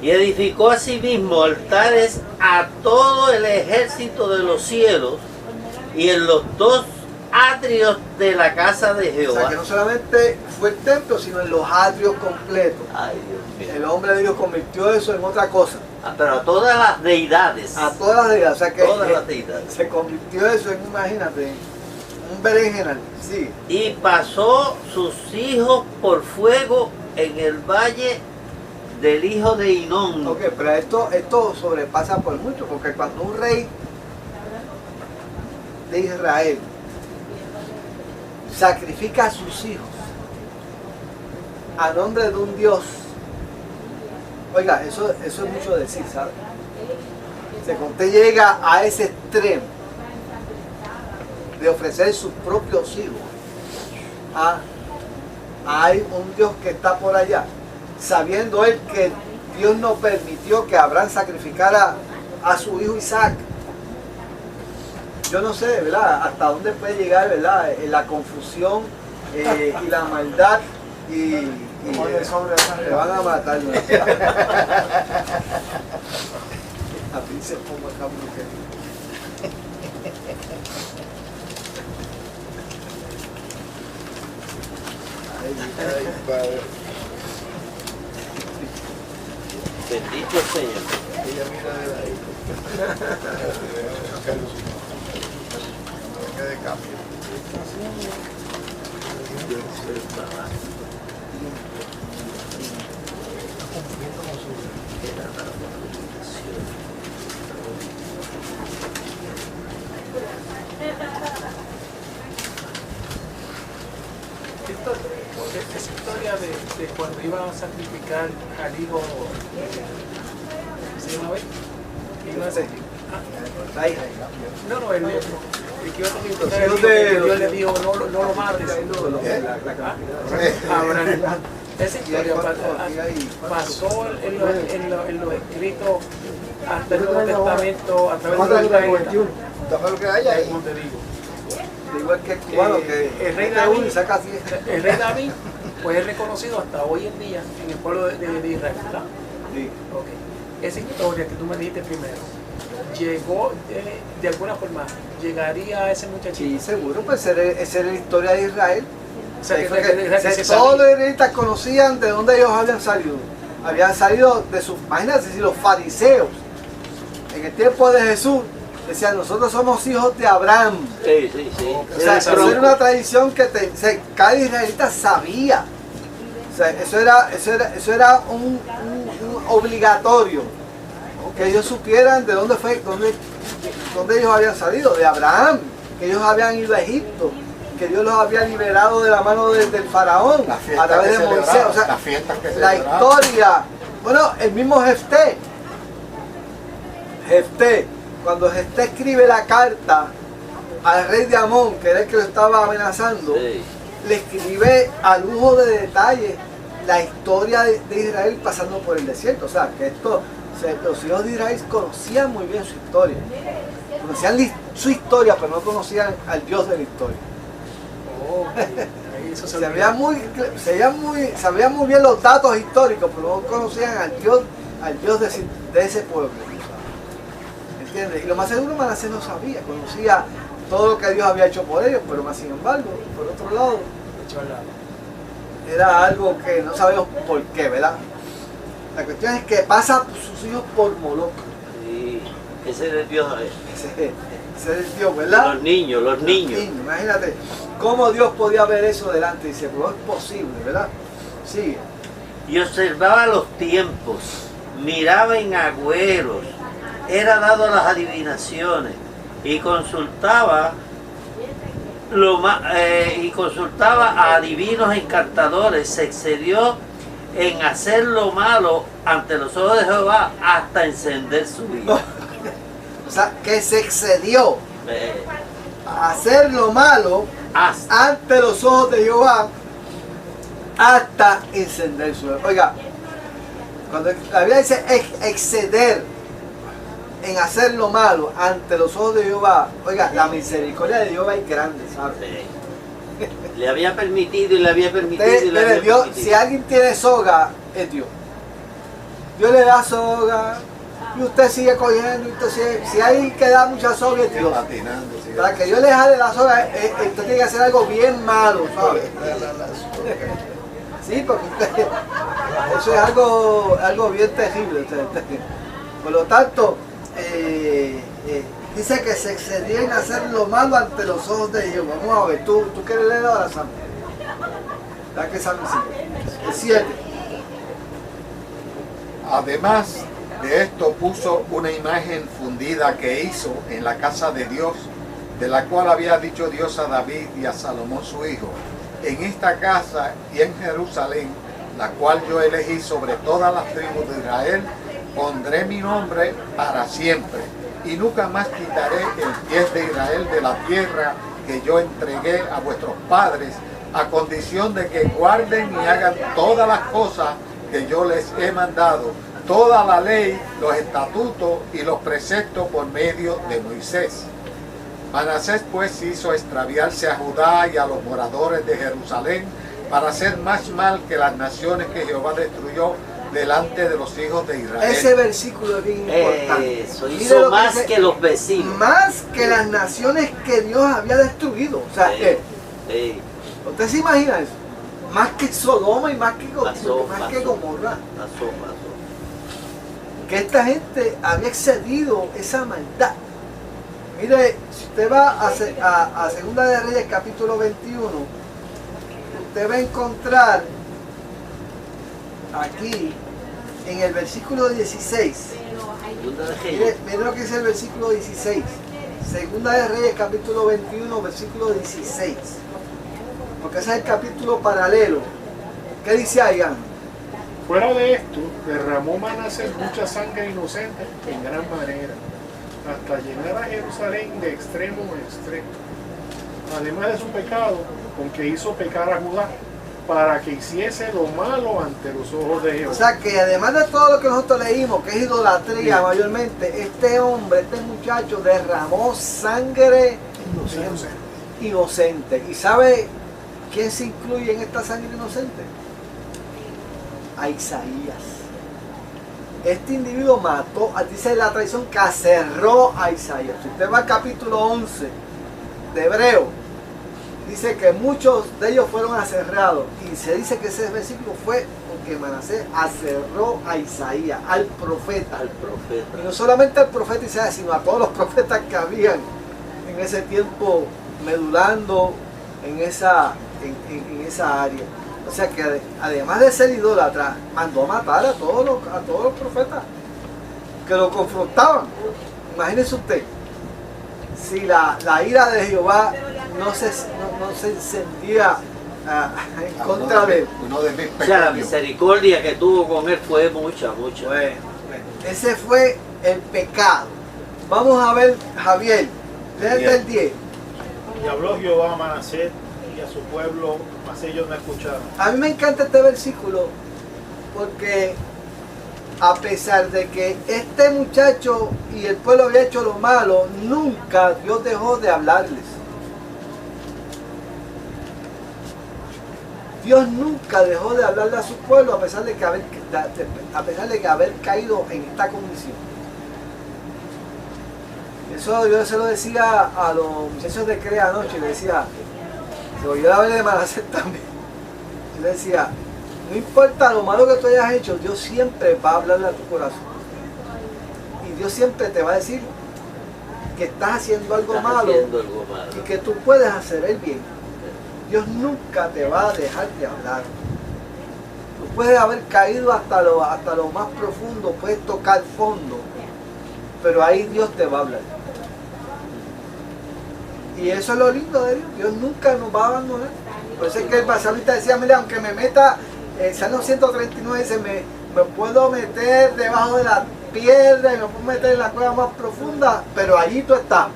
Y edificó asimismo altares a todo el ejército de los cielos y en los dos atrios de la casa de O sea, que Jehová. no solamente fue el templo, sino en los atrios completos. Ay, Dios mío. El hombre de Dios convirtió eso en otra cosa. Pero a todas las deidades. A todas las deidades. O sea que Todas las deidades. se convirtió eso en, imagínate, un berenjenal. Sí. Y pasó sus hijos por fuego en el valle del hijo de Hinón. Ok, pero esto sobrepasa por mucho, porque cuando un rey de Israel sacrifica a sus hijos a nombre de un Dios, oiga, eso es mucho decir, ¿sabes? O sea, cuando usted llega a ese extremo de ofrecer sus propios hijos hay un Dios que está por allá, sabiendo él que Dios no permitió que Abraham sacrificara a su hijo Isaac. Yo no sé, ¿verdad?, hasta dónde puede llegar, ¿verdad?, la confusión y la maldad y Como en el sobre de San le van a matar, ¿no? A mí se pongo acá mujer. Ay, padre. Bendito el Señor. Ella mira de ahí. Que de cambio. Esa historia de cuando iban a sacrificar al hijo, ¿se llama? Iban a sacrificar. Ahí. No, el que iba a sacrificar Los al hijo, que hijos de- Dios le dijo, no lo mates. Abraham. Esa historia pasó en los escritos hasta el Nuevo Testamento, a través de los israelitas. Dame lo que haya ahí. Como te digo. Igual que el cubano, que el rey mete uno y David, saca así. el rey David, pues es reconocido hasta hoy en día en el pueblo de Israel, ¿verdad? Sí. Ok. Esa historia que tú me dijiste primero, llegó de alguna forma, llegaría a ese muchachito. Sí, seguro, pues esa era la historia de Israel. O sea, Ahí que- fue que se todos los sabía. israelitas conocían de dónde ellos habían salido. Habían salido de sus, imagínense, si los fariseos en el tiempo de Jesús decían, nosotros somos hijos de Abraham. Sí, sí, sí. O sea, eso era una tradición que cada israelita sabía. O sea, eso era un obligatorio. Que ellos supieran de dónde ellos habían salido, de Abraham, que ellos habían ido a Egipto, que Dios los había liberado de la mano del faraón Las fiestas a través que de Moisés. celebraban, O sea, las fiestas que la celebraban. historia, bueno, el mismo Jefté, cuando Jefté escribe la carta al rey de Amón, que era el que lo estaba amenazando, Sí. le escribe a lujo de detalle la historia de Israel pasando por el desierto. O sea, que los hijos de Israel conocían muy bien su historia. Conocían su historia, pero no conocían al Dios de la historia. Ahí eso se Sabían olvidó. sabían muy bien los datos históricos, pero no conocían al Dios de ese pueblo. ¿Entiendes? Y lo más seguro Manasés no sabía, conocía todo lo que Dios había hecho por ellos, pero más sin embargo, por otro lado, Echó al lado. era algo que no sabemos por qué, ¿verdad? La cuestión es que pasa sus hijos por Moloch. Sí. Ese es el Dios. Ese es el Dios, ¿verdad? Los niños. Imagínate cómo Dios podía ver eso delante y dice, pues es posible, ¿verdad? Sigue. Y observaba los tiempos, miraba en agüeros, era dado a las adivinaciones y consultaba a adivinos encantadores, se excedió en hacer lo malo ante los ojos de Jehová hasta encender su vida. O sea, que se excedió Eh, a hacer lo malo hasta ante los ojos de Jehová hasta encender su vida. Oiga, cuando la Biblia dice exceder en hacer lo malo ante los ojos de Jehová, oiga, la misericordia de Jehová es grande, ¿sabes? le había permitido y le había permitido y le Mire, había Dios, permitido. si alguien tiene soga, es Dios. Dios le da soga y usted sigue cogiendo. Y si alguien que da mucha soga, es Dios. Patinando, sí. Para que Dios le jale la soga, usted tiene que hacer algo bien malo, ¿sabes? Sí, porque eso es algo bien terrible. Por lo tanto, dice que se excedía en hacer lo malo ante los ojos de Dios. Vamos a ver, ¿tú quieres leer ahora, Sam? Da que Sam sigue. El 7. Además de esto puso una imagen fundida que hizo en la casa de Dios, de la cual había dicho Dios a David y a Salomón su hijo: en esta casa y en Jerusalén, la cual yo elegí sobre todas las tribus de Israel, pondré mi nombre para siempre, y nunca más quitaré el pie de Israel de la tierra que yo entregué a vuestros padres, a condición de que guarden y hagan todas las cosas que yo les he mandado, toda la ley, los estatutos y los preceptos por medio de Moisés. Manasés pues hizo extraviarse a Judá y a los moradores de Jerusalén para hacer más mal que las naciones que Jehová destruyó delante de los hijos de Israel. Ese versículo es bien importante. Eso Mire hizo lo que más dice, que los vecinos. más que las naciones que Dios había destruido. O sea, Sí. ¿usted se imagina eso? Más que Sodoma y más que Pasó. Gomorra. Pasó. que esta gente había excedido esa maldad. Mire, si usted va a Segunda de Reyes capítulo 21, usted va a encontrar aquí en el versículo 16. Mire lo que dice el versículo 16. Segunda de Reyes capítulo 21, versículo 16. Porque ese es el capítulo paralelo. ¿Qué dice ahí, Ángel? Fuera de esto, derramó Manasés mucha sangre inocente en gran manera, hasta llenar a Jerusalén de extremo a extremo. Además de su pecado, con que hizo pecar a Judá, para que hiciese lo malo ante los ojos de Jehová. O sea que además de todo lo que nosotros leímos, que es idolatría mayormente, este hombre, este muchacho derramó sangre inocente. ¿Y sabe quién se incluye en esta sangre inocente? A Isaías. Este individuo mató, dice la tradición que aserró a Isaías. Si usted va al capítulo 11 de Hebreo, dice que muchos de ellos fueron aserrados. Y se dice que ese versículo fue porque Manasés aserró a Isaías, al profeta. Y no solamente al profeta Isaías, sino a todos los profetas que habían en ese tiempo medulando en esa área. O sea que además de ser idólatra, mandó a matar a todos los profetas que lo confrontaban. Imagínense usted, si la ira de Jehová no se encendía en contra de él. O sea, la misericordia que tuvo con él fue mucha. Bueno, ese fue el pecado. Vamos a ver, Javier, desde el 10. Y habló Jehová a Manasés y a su pueblo, mas ellos no escucharon. A mí me encanta este versículo porque a pesar de que este muchacho y el pueblo había hecho lo malo, nunca Dios dejó de hablarles. Dios nunca dejó de hablarle a su pueblo a pesar de que haber caído en esta condición. Eso yo se lo decía a los muchachos de CREA anoche, le decía, se oyó la vez de Manasés también. Yo le decía, no importa lo malo que tú hayas hecho, Dios siempre va a hablarle a tu corazón. Y Dios siempre te va a decir que estás haciendo algo malo y que tú puedes hacer el bien. Dios nunca te va a dejar de hablar. Tú puedes haber caído hasta lo más profundo, puedes tocar fondo, pero ahí Dios te va a hablar. Y eso es lo lindo de Dios. Dios nunca nos va a abandonar. Por eso es que el salmista decía, mira, aunque me meta, Salmo 139 dice, me puedo meter debajo de la piedra y me puedo meter en la cueva más profunda, pero allí tú estás.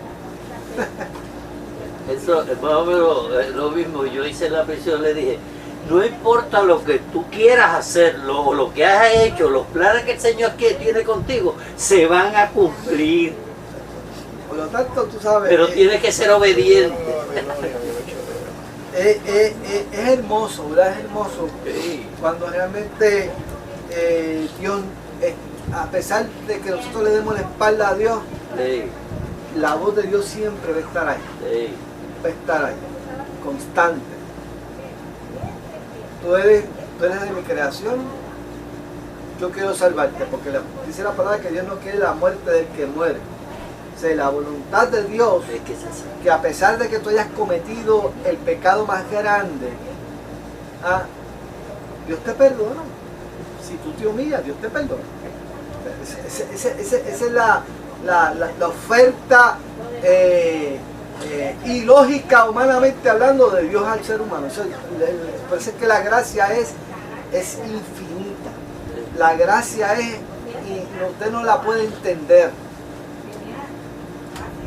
Eso es más o menos lo mismo. Yo hice la prisión, le dije, no importa lo que tú quieras hacer, lo que has hecho, los planes que el Señor tiene contigo, se van a cumplir. Por lo tanto, tú sabes... Pero tienes que ser obediente. Es hermoso, ¿verdad? Es hermoso cuando realmente Dios, a pesar de que nosotros le demos la espalda a Dios, la voz de Dios siempre va a estar ahí. Va a estar ahí, constante. Tú eres de mi creación, yo quiero salvarte, porque dice la palabra que Dios no quiere la muerte del que muere. O sea, la voluntad de Dios es que a pesar de que tú hayas cometido el pecado más grande, Dios te perdona. Si tú te humillas, Dios te perdona. Esa es la oferta ilógica, humanamente hablando, de Dios al ser humano. Por eso es que la gracia es infinita. La gracia es, y usted no la puede entender.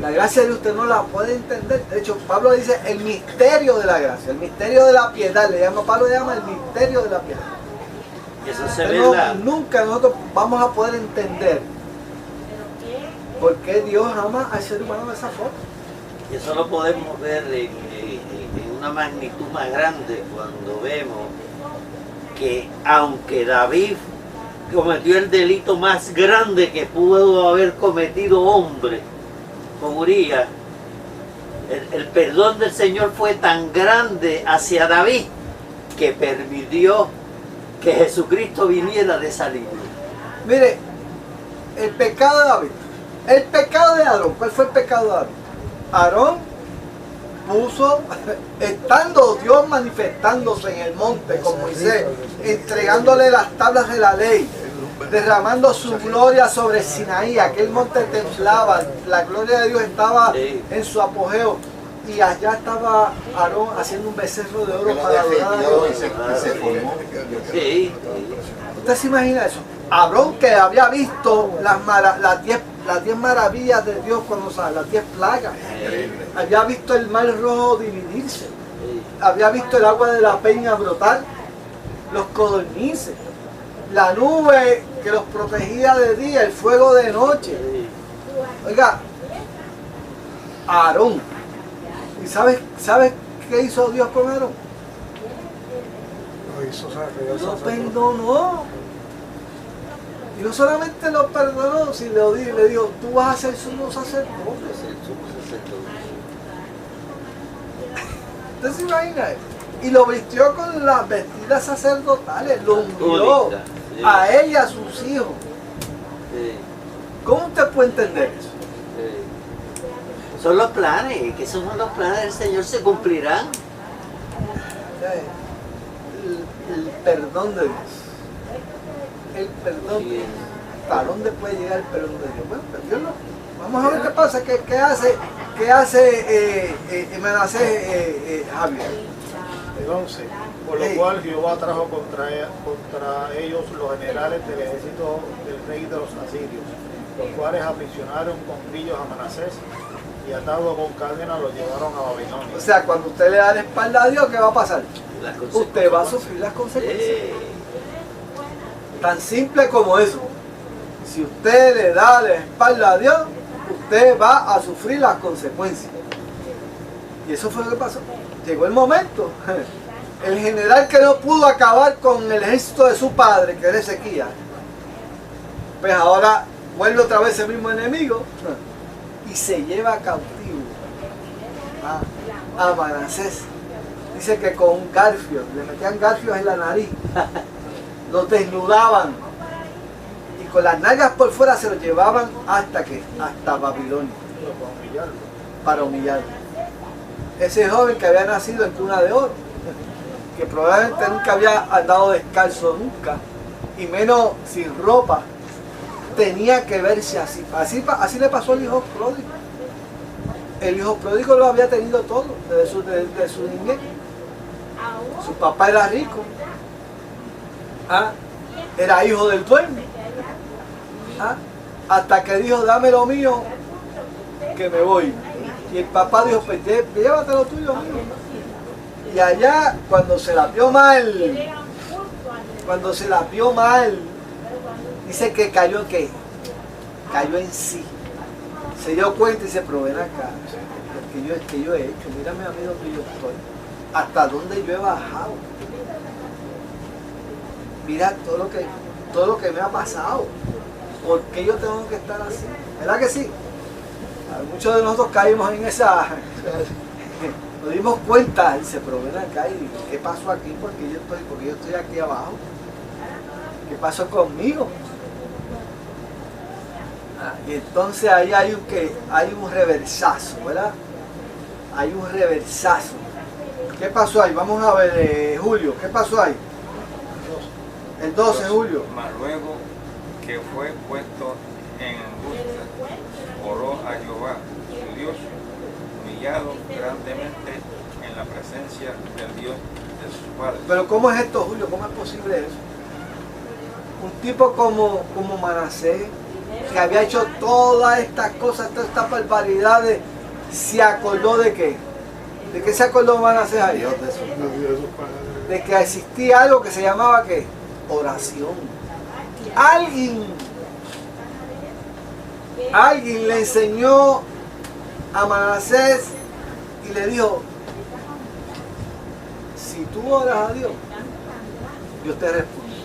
La gracia de usted no la puede entender. De hecho, Pablo dice el misterio de la gracia, el misterio de la piedad. Pablo le llama el misterio de la piedad. Eso se ve nunca nosotros vamos a poder entender por qué Dios ama al ser humano de esa forma. Y eso lo podemos ver en una magnitud más grande cuando vemos que aunque David cometió el delito más grande que pudo haber cometido hombre con Urías, el perdón del Señor fue tan grande hacia David que permitió que Jesucristo viniera de esa línea. Mire, el pecado de David. El pecado de Aarón. ¿Cuál fue el pecado de Aarón? Aarón puso, estando Dios manifestándose en el monte con Moisés, entregándole las tablas de la ley, derramando su gloria sobre Sinaí, aquel monte temblaba, la gloria de Dios estaba en su apogeo, y allá estaba Aarón haciendo un becerro de oro para adorar a Dios. Y se formó. Sí. ¿Usted se imagina eso? Aarón, que había visto las 10 maravillas de Dios cuando sale, las 10 plagas, había visto el mar rojo dividirse, había visto el agua de la peña brotar, los codornices, la nube que los protegía de día, el fuego de noche. Oiga, Aarón. ¿Y sabes qué hizo Dios con Aarón? Lo perdonó. Y no solamente lo perdonó, sino le dijo, tú vas a ser sumo sacerdote. ¿Usted se imagina? Y lo vistió con las vestidas sacerdotales, lo ungió a él y a sus hijos. ¿Cómo usted puede entender eso? Son los planes, que esos son los planes del Señor, se cumplirán. El perdón de Dios. El perdón. ¿Hasta dónde puede llegar el perdón de Dios? Bueno, pues Dios no. Vamos a ver qué pasa, qué hace Manasés, Javier. El 11. Por lo cual Jehová trajo contra ellos los generales del ejército del rey de los asirios, los cuales aprisionaron con grillos a Manasés y atado con cadenas lo llevaron a Babilonia. O sea, cuando usted le da la espalda a Dios, ¿qué va a pasar? Usted va a sufrir las consecuencias. Tan simple como eso. Si usted le da la espalda a Dios, usted va a sufrir las consecuencias. Y eso fue lo que pasó. Llegó el momento. El general que no pudo acabar con el ejército de su padre, que era Ezequías, pues ahora vuelve otra vez el mismo enemigo y se lleva cautivo a Manasés. Dice que con un garfio, le metían garfios en la nariz, los desnudaban y con las nalgas por fuera se los llevaban hasta Babilonia para humillarlo. Ese joven que había nacido en cuna de oro, que probablemente nunca había andado descalzo nunca, y menos sin ropa, tenía que verse así. Así le pasó al hijo pródigo. El hijo pródigo lo había tenido todo desde su niñez. Su papá era rico, era hijo del dueño, hasta que dijo, dame lo mío, que me voy. Y el papá dijo, pues llévate lo tuyo, mío. Y allá, cuando se la vio mal, dice que cayó en sí. Se dio cuenta y dice, pero ven acá, que yo he hecho, mírame a mí donde yo estoy, hasta dónde yo he bajado. Mira todo lo que me ha pasado. ¿Por qué yo tengo que estar así? ¿Verdad que sí? Muchos de nosotros caímos en esa... Nos dimos cuenta, dice, pero ven acá, ¿y qué pasó aquí? Porque yo estoy aquí abajo. ¿Qué pasó conmigo? Y entonces ahí hay un reversazo, ¿verdad? Hay un reversazo. ¿Qué pasó ahí? Vamos a ver, Julio, ¿qué pasó ahí? El 12, Julio. Mas luego que fue puesto en angustia, oró a Jehová, su Dios, humillado grandemente en la presencia del Dios de sus padres. Pero ¿cómo es esto, Julio? ¿Cómo es posible eso? Un tipo como Manasés, que había hecho todas estas cosas, todas estas barbaridades, ¿se acordó de qué? ¿De qué se acordó Manasés ahí? De que existía algo que se llamaba ¿qué? Oración. Alguien le enseñó a Manasés y le dijo, si tú oras a Dios, Dios te responde.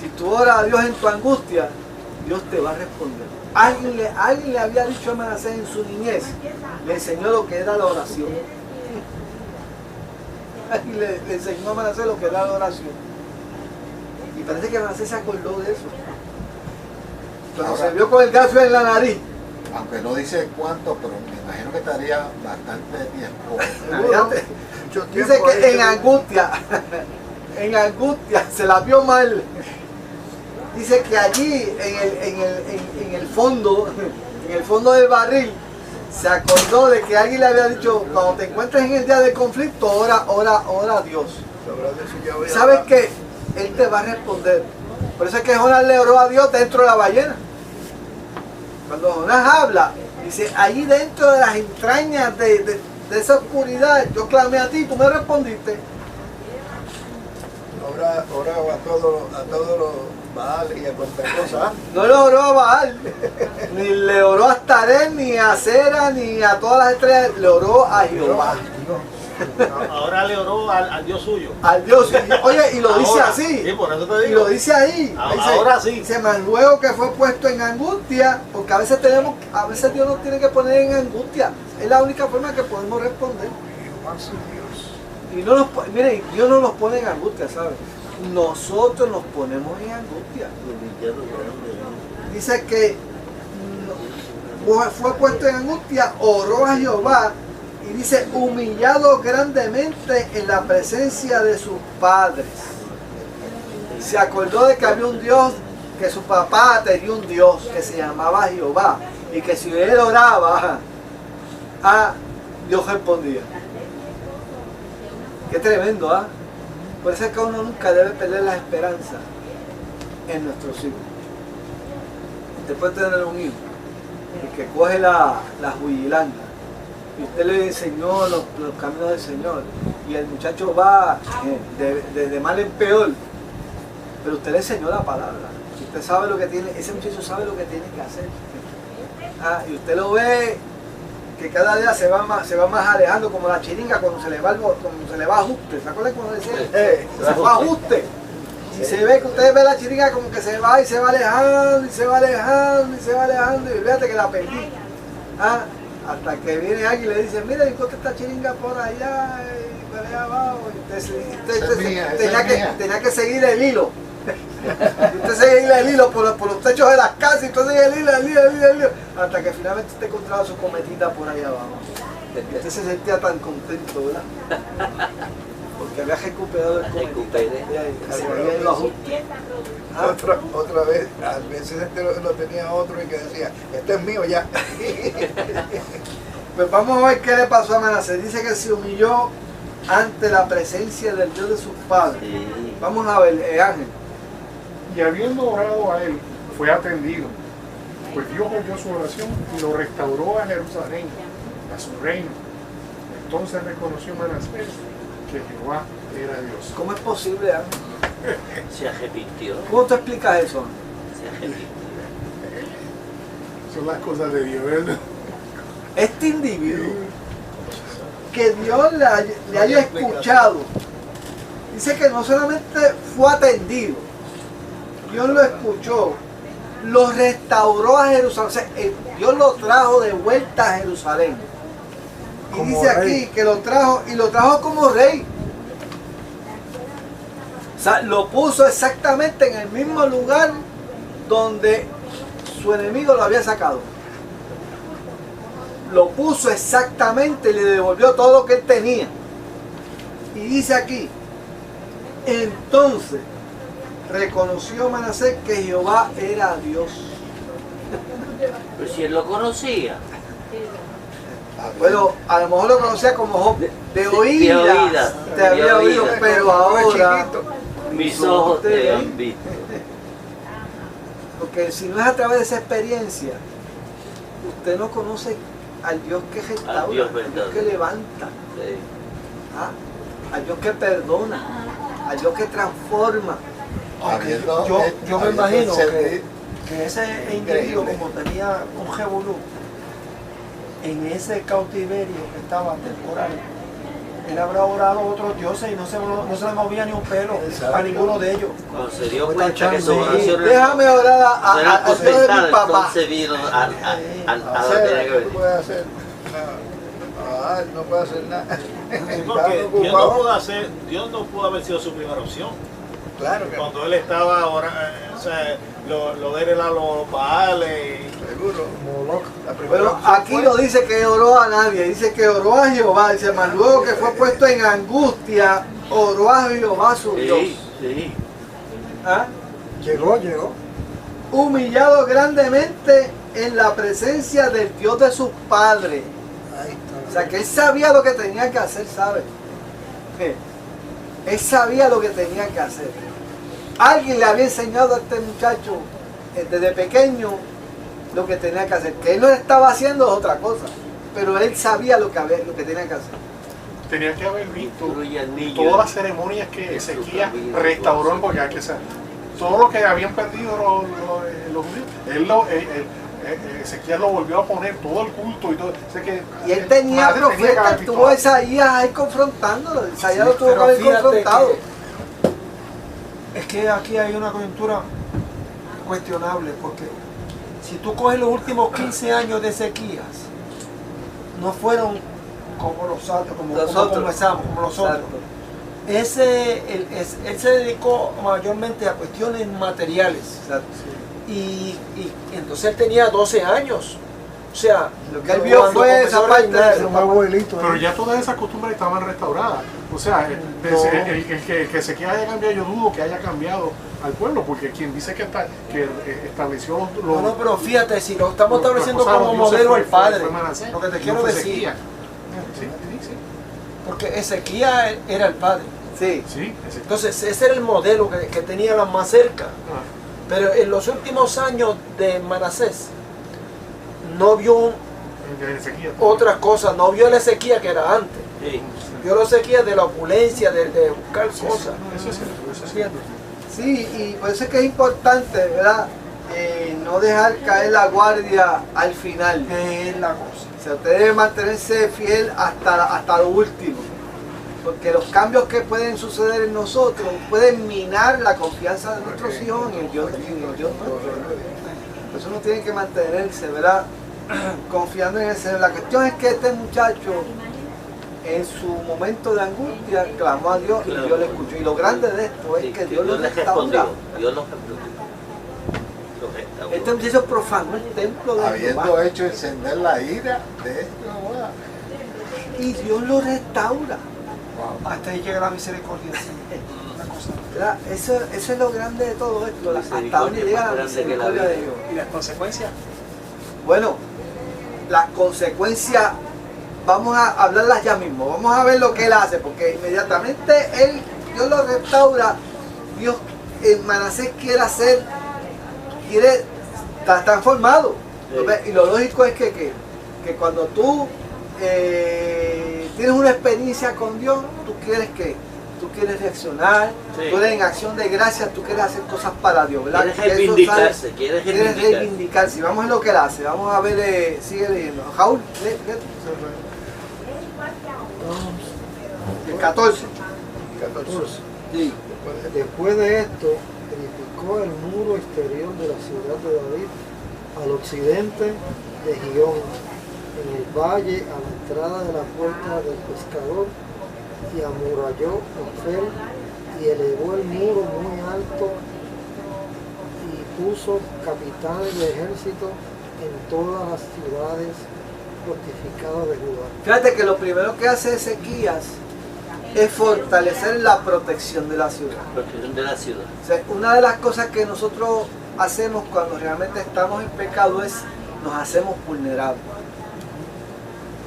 Si tú oras a Dios en tu angustia, Dios te va a responder. Alguien le había dicho a Manasés en su niñez, le enseñó lo que era la oración. Alguien le enseñó a Manasés lo que era la oración. Y parece que Manasés se acordó de eso. Cuando se vio con el garfio en la nariz. Aunque no dice cuánto, pero me imagino que estaría bastante tiempo. Imagínate, Mucho dice tiempo ahí que en angustia se la vio mal. Dice que allí en el fondo del barril, se acordó de que alguien le había dicho, cuando te encuentres en el día del conflicto, ora a Dios. ¿Sabes qué? Él te va a responder. Por eso es que Jonás le oró a Dios dentro de la ballena. Cuando Jonás habla, dice, allí dentro de las entrañas de esa oscuridad, yo clamé a ti, tú me respondiste. Oraba a todos los Baal y a cuantas cosas. No le oró a Baal, ni le oró a Astaré, ni a Cera, ni a todas las estrellas, le oró a Jehová. Ahora le oró al Dios suyo. Al Dios. Oye, y lo dice Ahora, así. sí, por eso te Y digo. lo dice ahí. Ahora sí. Dice, mas luego que fue puesto en angustia, porque a veces Dios nos tiene que poner en angustia. Es la única forma que podemos responder. Y miren, Dios no nos pone en angustia, ¿sabes? Nosotros nos ponemos en angustia. Dice que fue puesto en angustia, oró a Jehová y dice, humillado grandemente en la presencia de sus padres. Se acordó de que había un Dios, que su papá tenía un Dios que se llamaba Jehová y que si él oraba, Dios respondía. Qué tremendo, ¿ah? Por eso es que uno nunca debe perder la esperanza en nuestros hijos. Usted puede tener un hijo y que coge la huilanga y usted le enseñó los caminos del Señor y el muchacho va de mal en peor, pero usted le enseñó la palabra. Usted sabe lo que tiene, ese muchacho sabe lo que tiene que hacer. Y usted lo ve que cada día se va más alejando, como la chiringa cuando se le va ajuste. ¿Se acuerdan cuando decía? Se va ajuste. Y se ve que usted ve la chiringa como que se va y se va alejando y se va alejando y se va alejando y fíjate que la perdí. Hasta que viene alguien y le dice, mira, encontré esta chiringa por allá y por allá abajo. Y usted tenía que seguir el hilo. Usted seguía el hilo por los techos de las casas y usted seguía el hilo, hasta que finalmente usted encontraba su cometita por ahí abajo. Usted se sentía tan contento, ¿verdad? Porque había recuperado el cometita. Otra vez, a veces lo tenía otro y que decía, este es mío ya. Pues vamos a ver qué le pasó a Manasés. Dice que se humilló ante la presencia del Dios de sus padres. Vamos a ver, Ángel. Y habiendo orado a él, fue atendido, pues Dios oyó su oración y lo restauró a Jerusalén, a su reino. Entonces reconoció Manasés que Jehová era Dios. ¿Cómo es posible, Ángel? Se arrepintió. ¿Cómo tú explicas eso? Se arrepintió. Son las cosas de Dios, ¿verdad? Este individuo, que Dios le haya escuchado, dice que no solamente fue atendido, Dios lo escuchó, lo restauró a Jerusalén, o sea, Dios lo trajo de vuelta a Jerusalén. Y Como dice aquí rey. que lo trajo como rey. O sea, lo puso exactamente en el mismo lugar donde su enemigo lo había sacado. Lo puso exactamente y le devolvió todo lo que él tenía. Y dice aquí, entonces reconoció Manasés que Jehová era Dios. Pero si él lo conocía. Bueno, a lo mejor lo conocía como Job, de oídas, oídas, te había de oído, oídas. pero ahora Mis ojos te han visto. porque si no es a través de esa experiencia, usted no conoce al Dios que restaura, Al Dios al Dios verdadero. que levanta, Sí. al Dios que perdona, al Dios que transforma. Habiendo Yo me imagino sentido- que ese Increíble. individuo, como tenía un revolú, en ese cautiverio que estaba temporal, él habrá orado a otros dioses y no se le movía ni un pelo a ninguno de ellos. Cuando se dio Fue cuenta que tachando. su oración Déjame orar no era al Dios de mi contestada, papá. entonces vino a donde tenía que ¿Qué venir. puede hacer? No puede hacer nada. Porque Dios no pudo haber sido su primera opción. Claro que Cuando él estaba lo de él a los baales. Seguro. Moloch. La primera Pero opción aquí fue- no dice que oró a nadie, dice que oró a Jehová. Dice, mas luego que fue puesto en angustia, oró a Jehová su Dios. Sí, sí. ¿Ah? Llegó. Humillado grandemente en la presencia del Dios de sus padres. Ahí está. O sea, que él sabía lo que tenía que hacer, ¿sabe? Él sabía lo que tenía que hacer. Alguien le había enseñado a este muchacho desde pequeño lo que tenía que hacer. Que él no estaba haciendo otra cosa, pero él sabía lo que tenía que hacer. Tenía que haber visto Instruye al niño. todas las ceremonias que Ezequías restauró, porque hay que saber. Todo lo que habían perdido los judíos, Ezequías lo volvió a poner, todo el culto y todo. O sea que Y él tenía madre tenía que profetas, haber visto tuvo a algo. Isaías ahí confrontándolo. Isaías lo tuvo que Pero haber fíjate confrontado. Es que aquí hay una coyuntura cuestionable, porque si tú coges los últimos 15 años de Ezequías, no fueron como los otros, como comenzamos, como los otros. Exacto. Él se dedicó mayormente a cuestiones materiales. Exacto. Y entonces él tenía 12 años. O sea, Lo que él vio cuando fue comenzó esa a parte reinar, de- un abuelito, Pero ya todas esas costumbres estaban restauradas. O sea, el que Ezequías haya cambiado, yo dudo que haya cambiado al pueblo, porque quien dice que estableció los... No, pero fíjate, si lo estamos los- estableciendo los como dioses modelo fue- al padre, fue Manasés, lo que te no quiero fue decir, Ezequías. Sí, sí, porque Ezequías era el padre. Sí. sí, Ezequías. Entonces ese era el modelo que tenía más cerca. Ah. Pero en los últimos años de Manasés no vio El de Ezequías. otras cosas, no vio la Ezequías que era antes. Sí. Vio la Ezequías de la opulencia, de buscar Sí, sí, cosas. eso es cierto, eso es Fíjate. cierto. Sí, y por eso es que es importante, ¿verdad? No dejar caer la guardia al final. Es la cosa. O sea, usted debe mantenerse fiel hasta lo último. Porque los cambios que pueden suceder en nosotros pueden minar la confianza de nuestros hijos en el Dios nuestro. Por eso uno tiene que mantenerse, ¿verdad? Confiando en el Señor. La cuestión es que este muchacho, en su momento de angustia, clamó a Dios y Dios le escuchó. Y lo grande de esto es Sí, que Dios lo le restaura. respondió. Dios lo respondió. Lo restauró. Este muchacho profanó el templo de Habiendo Jehová. hecho encender la ira de Jehová. Y Dios lo restaura. Hasta ahí llega la misericordia. Sí. Una cosa. ¿Verdad? Eso es lo grande de todo esto. Hasta Misericordia dónde llega más la grande que la misericordia vida. de Dios. ¿Y las consecuencias? Bueno, las consecuencias, vamos a hablarlas ya mismo. Vamos a ver lo que él hace, porque inmediatamente Dios lo restaura. Dios, Manasés está transformado. Sí. Y lo lógico es que cuando tú tienes una experiencia con Dios, tú quieres reaccionar, Sí. tú eres en acción de gracias, tú quieres hacer cosas para Dios, ¿verdad? Quieres Y eso reivindicarse, sale- quieres quieres reivindicarse. reivindicarse. Vamos a ver lo que él hace, vamos a ver, sigue leyendo. Raúl, el 14. 14. Sí. Después de esto, edificó el muro exterior de la ciudad de David al occidente de Gihón, en el valle a la entrada de la puerta del pescador, y amuralló Ofel y elevó el muro muy alto y puso capitanes de ejército en todas las ciudades fortificadas de Judá. Fíjate que lo primero que hace Ezequías es fortalecer la protección de la ciudad. Protección de la ciudad. O sea, una de las cosas que nosotros hacemos cuando realmente estamos en pecado es nos hacemos vulnerables.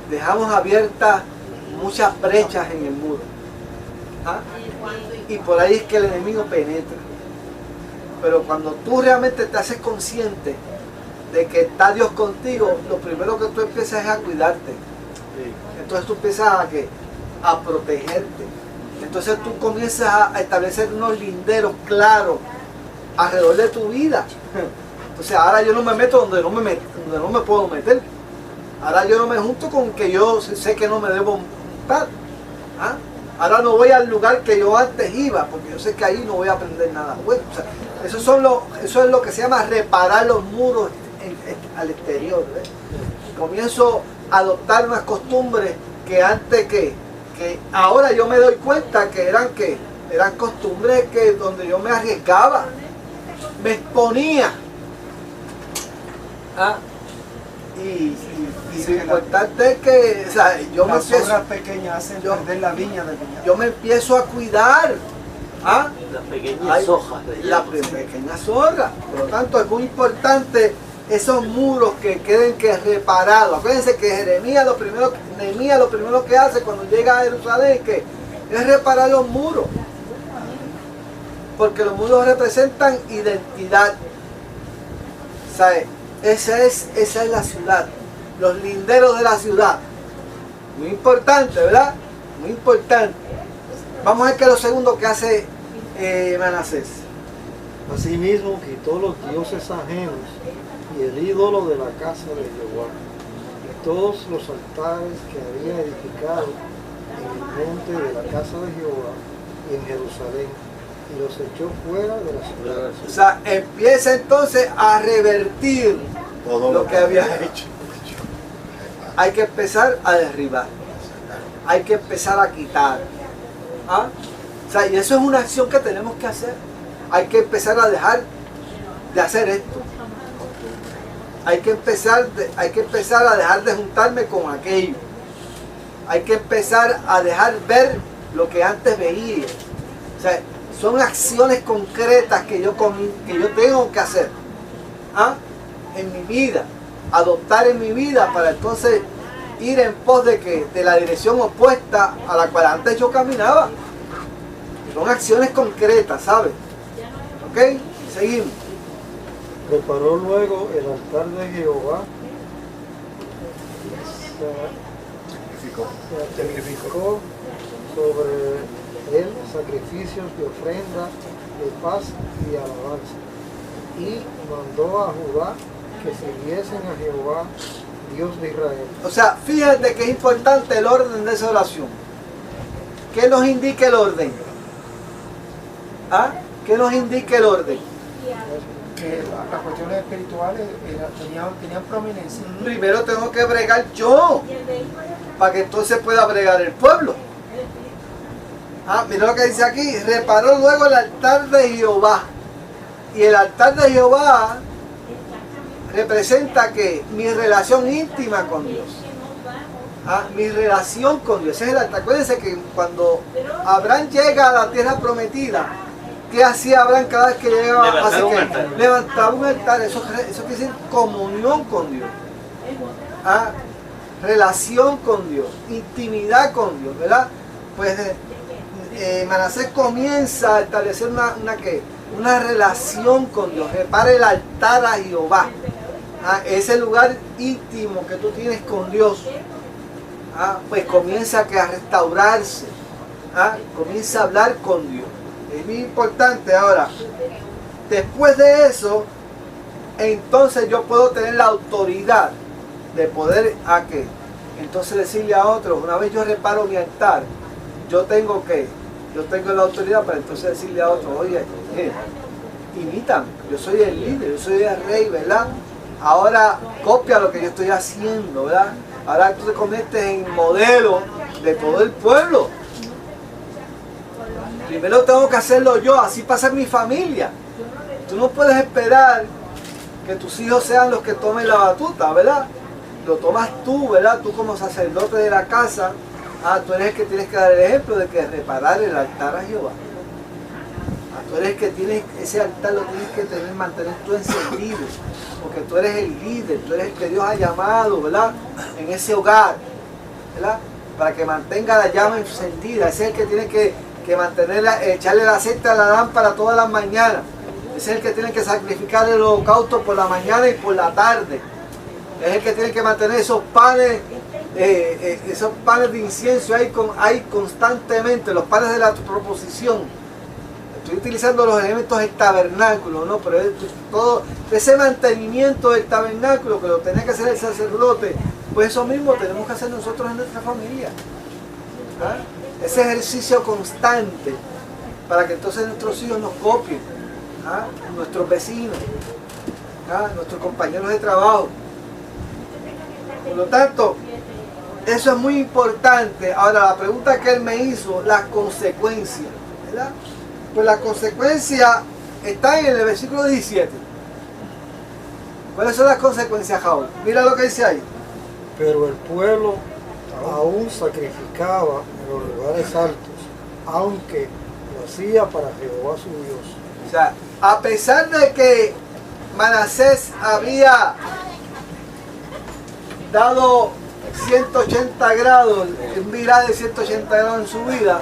Dejamos abiertas muchas brechas en el muro. ¿Ah? Y por ahí es que el enemigo penetra. Pero cuando tú realmente te haces consciente de que está Dios contigo, lo primero que tú empiezas es a cuidarte. Entonces tú empiezas a protegerte. Entonces tú comienzas a establecer unos linderos claros alrededor de tu vida. Entonces ahora yo no me meto donde no me puedo meter. Ahora yo no me junto con que yo sé que no me debo juntar. ¿Ah? Ahora no voy al lugar que yo antes iba, porque yo sé que ahí no voy a aprender nada bueno. O sea, eso es lo que se llama reparar los muros al exterior. ¿Ves? Comienzo a adoptar unas costumbres que antes que ahora yo me doy cuenta que eran costumbres donde yo me arriesgaba. me exponía. Y lo importante es que, o sea, yo me Las empiezo, zorras pequeñas hacen perder la viña del viñador. yo me empiezo a cuidar. Las pequeñas hojas. La pequeña zorra. Por lo tanto, es muy importante esos muros que queden reparados. Acuérdense que Nehemías lo primero que hace cuando llega a Jerusalén es reparar los muros. Porque los muros representan identidad. ¿Sabe? Esa es la ciudad. Los linderos de la ciudad. Muy importante, ¿verdad? Muy importante. Vamos a ver qué es lo segundo que hace Manasés. Asimismo quitó los dioses ajenos y el ídolo de la casa de Jehová, y todos los altares que había edificado en el monte de la casa de Jehová y en Jerusalén, y los echó fuera de la ciudad. O sea, empieza entonces a revertir Todo lo que había hecho. Hay que empezar a derribar. Hay que empezar a quitar. O sea, y eso es una acción que tenemos que hacer. Hay que empezar a dejar de hacer esto. Hay que empezar a dejar de juntarme con aquello. Hay que empezar a dejar ver lo que antes veía. O sea, son acciones concretas que yo tengo que hacer en mi vida, adoptar en mi vida para entonces ir en pos de la dirección opuesta a la cual antes yo caminaba. Son acciones concretas, ¿sabes? ¿Ok? Seguimos. Preparó luego el altar de Jehová, sacrificó sobre él sacrificios de ofrenda, de paz y alabanza, y mandó a Judá que sirviesen a Jehová, Dios de Israel. O sea, fíjate que es importante el orden de esa oración. ¿Qué nos indica el orden? ¿Qué nos indica el orden? Que las cuestiones espirituales tenían prominencia. Primero tengo que bregar yo, para que entonces pueda bregar el pueblo. Mira lo que dice aquí, reparó luego el altar de Jehová. Y el altar de Jehová representa que mi relación íntima con Dios. Mi relación con Dios. Ese es el altar. Acuérdense que cuando Abraham llega a la tierra prometida, ¿qué hacía Abraham cada vez que llegaba? Levantaba un altar. Eso quiere decir comunión con Dios. Relación con Dios. Intimidad con Dios, ¿verdad? Pues Manasés comienza a establecer una relación con Dios. Repara el altar a Jehová. Ese lugar íntimo que tú tienes con Dios. Pues comienza a restaurarse. Comienza a hablar con Dios. Es muy importante. Ahora, después de eso, entonces yo puedo tener la autoridad de poder entonces decirle a otros, una vez yo reparo mi altar, yo tengo la autoridad para entonces decirle a otros, oye, imítame, yo soy el líder, yo soy el rey, ¿verdad? Ahora copia lo que yo estoy haciendo, ¿verdad? Ahora tú te conviertes en modelo de todo el pueblo. Primero tengo que hacerlo yo, así pasa en mi familia. Tú no puedes esperar que tus hijos sean los que tomen la batuta, ¿verdad? Lo tomas tú, ¿verdad? Tú como sacerdote de la casa, tú eres el que tienes que dar el ejemplo de que reparar el altar a Jehová. Tú eres el que tienes, ese altar lo tienes que mantener tú encendido, porque tú eres el líder, tú eres el que Dios ha llamado, ¿verdad? En ese hogar, ¿verdad? Para que mantenga la llama encendida. Ese es el que tiene que mantenerla, echarle el aceite a la lámpara todas las mañanas. Ese es el que tiene que sacrificar el holocausto por la mañana y por la tarde. Es el que tiene que mantener esos panes de incienso ahí constantemente, los panes de la proposición. Estoy utilizando los elementos del tabernáculo, ¿no? Pero todo ese mantenimiento del tabernáculo que lo tenía que hacer el sacerdote, pues eso mismo tenemos que hacer nosotros en nuestra familia. Ese ejercicio constante para que entonces nuestros hijos nos copien, nuestros vecinos, nuestros compañeros de trabajo. Por lo tanto, eso es muy importante. Ahora, la pregunta que él me hizo, las consecuencias, ¿verdad? Pues la consecuencia está en el versículo 17. ¿Cuáles son las consecuencias, Jaúl? Mira lo que dice ahí. Pero el pueblo aún sacrificaba en los lugares altos, aunque lo hacía para Jehová su Dios. O sea, a pesar de que Manasés había dado 180 grados, un viral de 180 grados en su vida,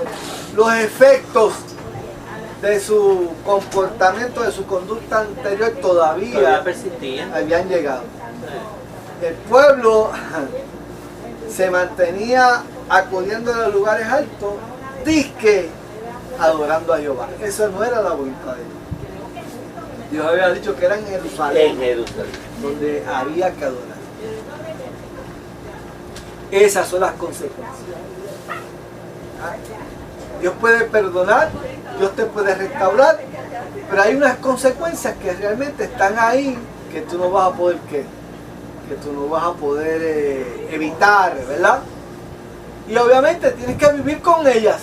los efectos de su comportamiento, de su conducta anterior todavía persistían. habían llegado. El pueblo se mantenía acudiendo a los lugares altos, disque adorando a Jehová. Eso no era la voluntad de Dios. Dios había dicho que era en Jerusalén, donde había que adorar. Esas son las consecuencias. Dios puede perdonar, Dios te puede restaurar, pero hay unas consecuencias que realmente están ahí que tú no vas a poder que tú no vas a poder evitar, ¿verdad? Y obviamente tienes que vivir con ellas.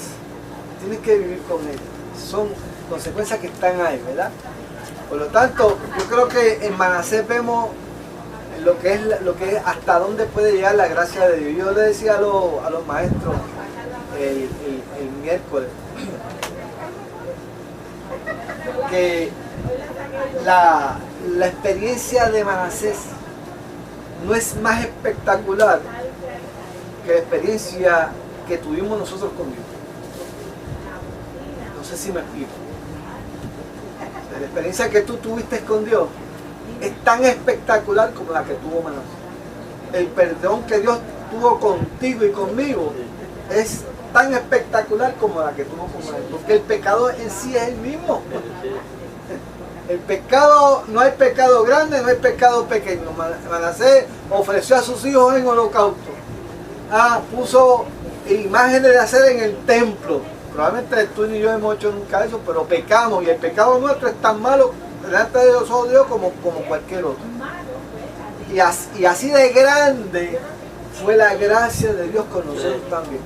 Tienes que vivir con ellas. Son consecuencias que están ahí, ¿verdad? Por lo tanto, yo creo que en Manasés vemos lo que es hasta dónde puede llegar la gracia de Dios. Yo le decía a los maestros el miércoles que la experiencia de Manasés no es más espectacular que la experiencia que tuvimos nosotros con Dios. No sé si me explico. La experiencia que tú tuviste con Dios es tan espectacular como la que tuvo Manasés. El perdón que Dios tuvo contigo y conmigo es tan espectacular como la que tuvo con Manasés, porque el pecado en sí es el mismo. El pecado, no hay pecado grande, no hay pecado pequeño. Manasés ofreció a sus hijos en holocausto. Puso imágenes de hacer en el templo. Probablemente tú ni yo hemos hecho nunca eso, pero pecamos, y el pecado nuestro es tan malo delante de los ojos de Dios como cualquier otro. Y así de grande fue la gracia de Dios con nosotros también.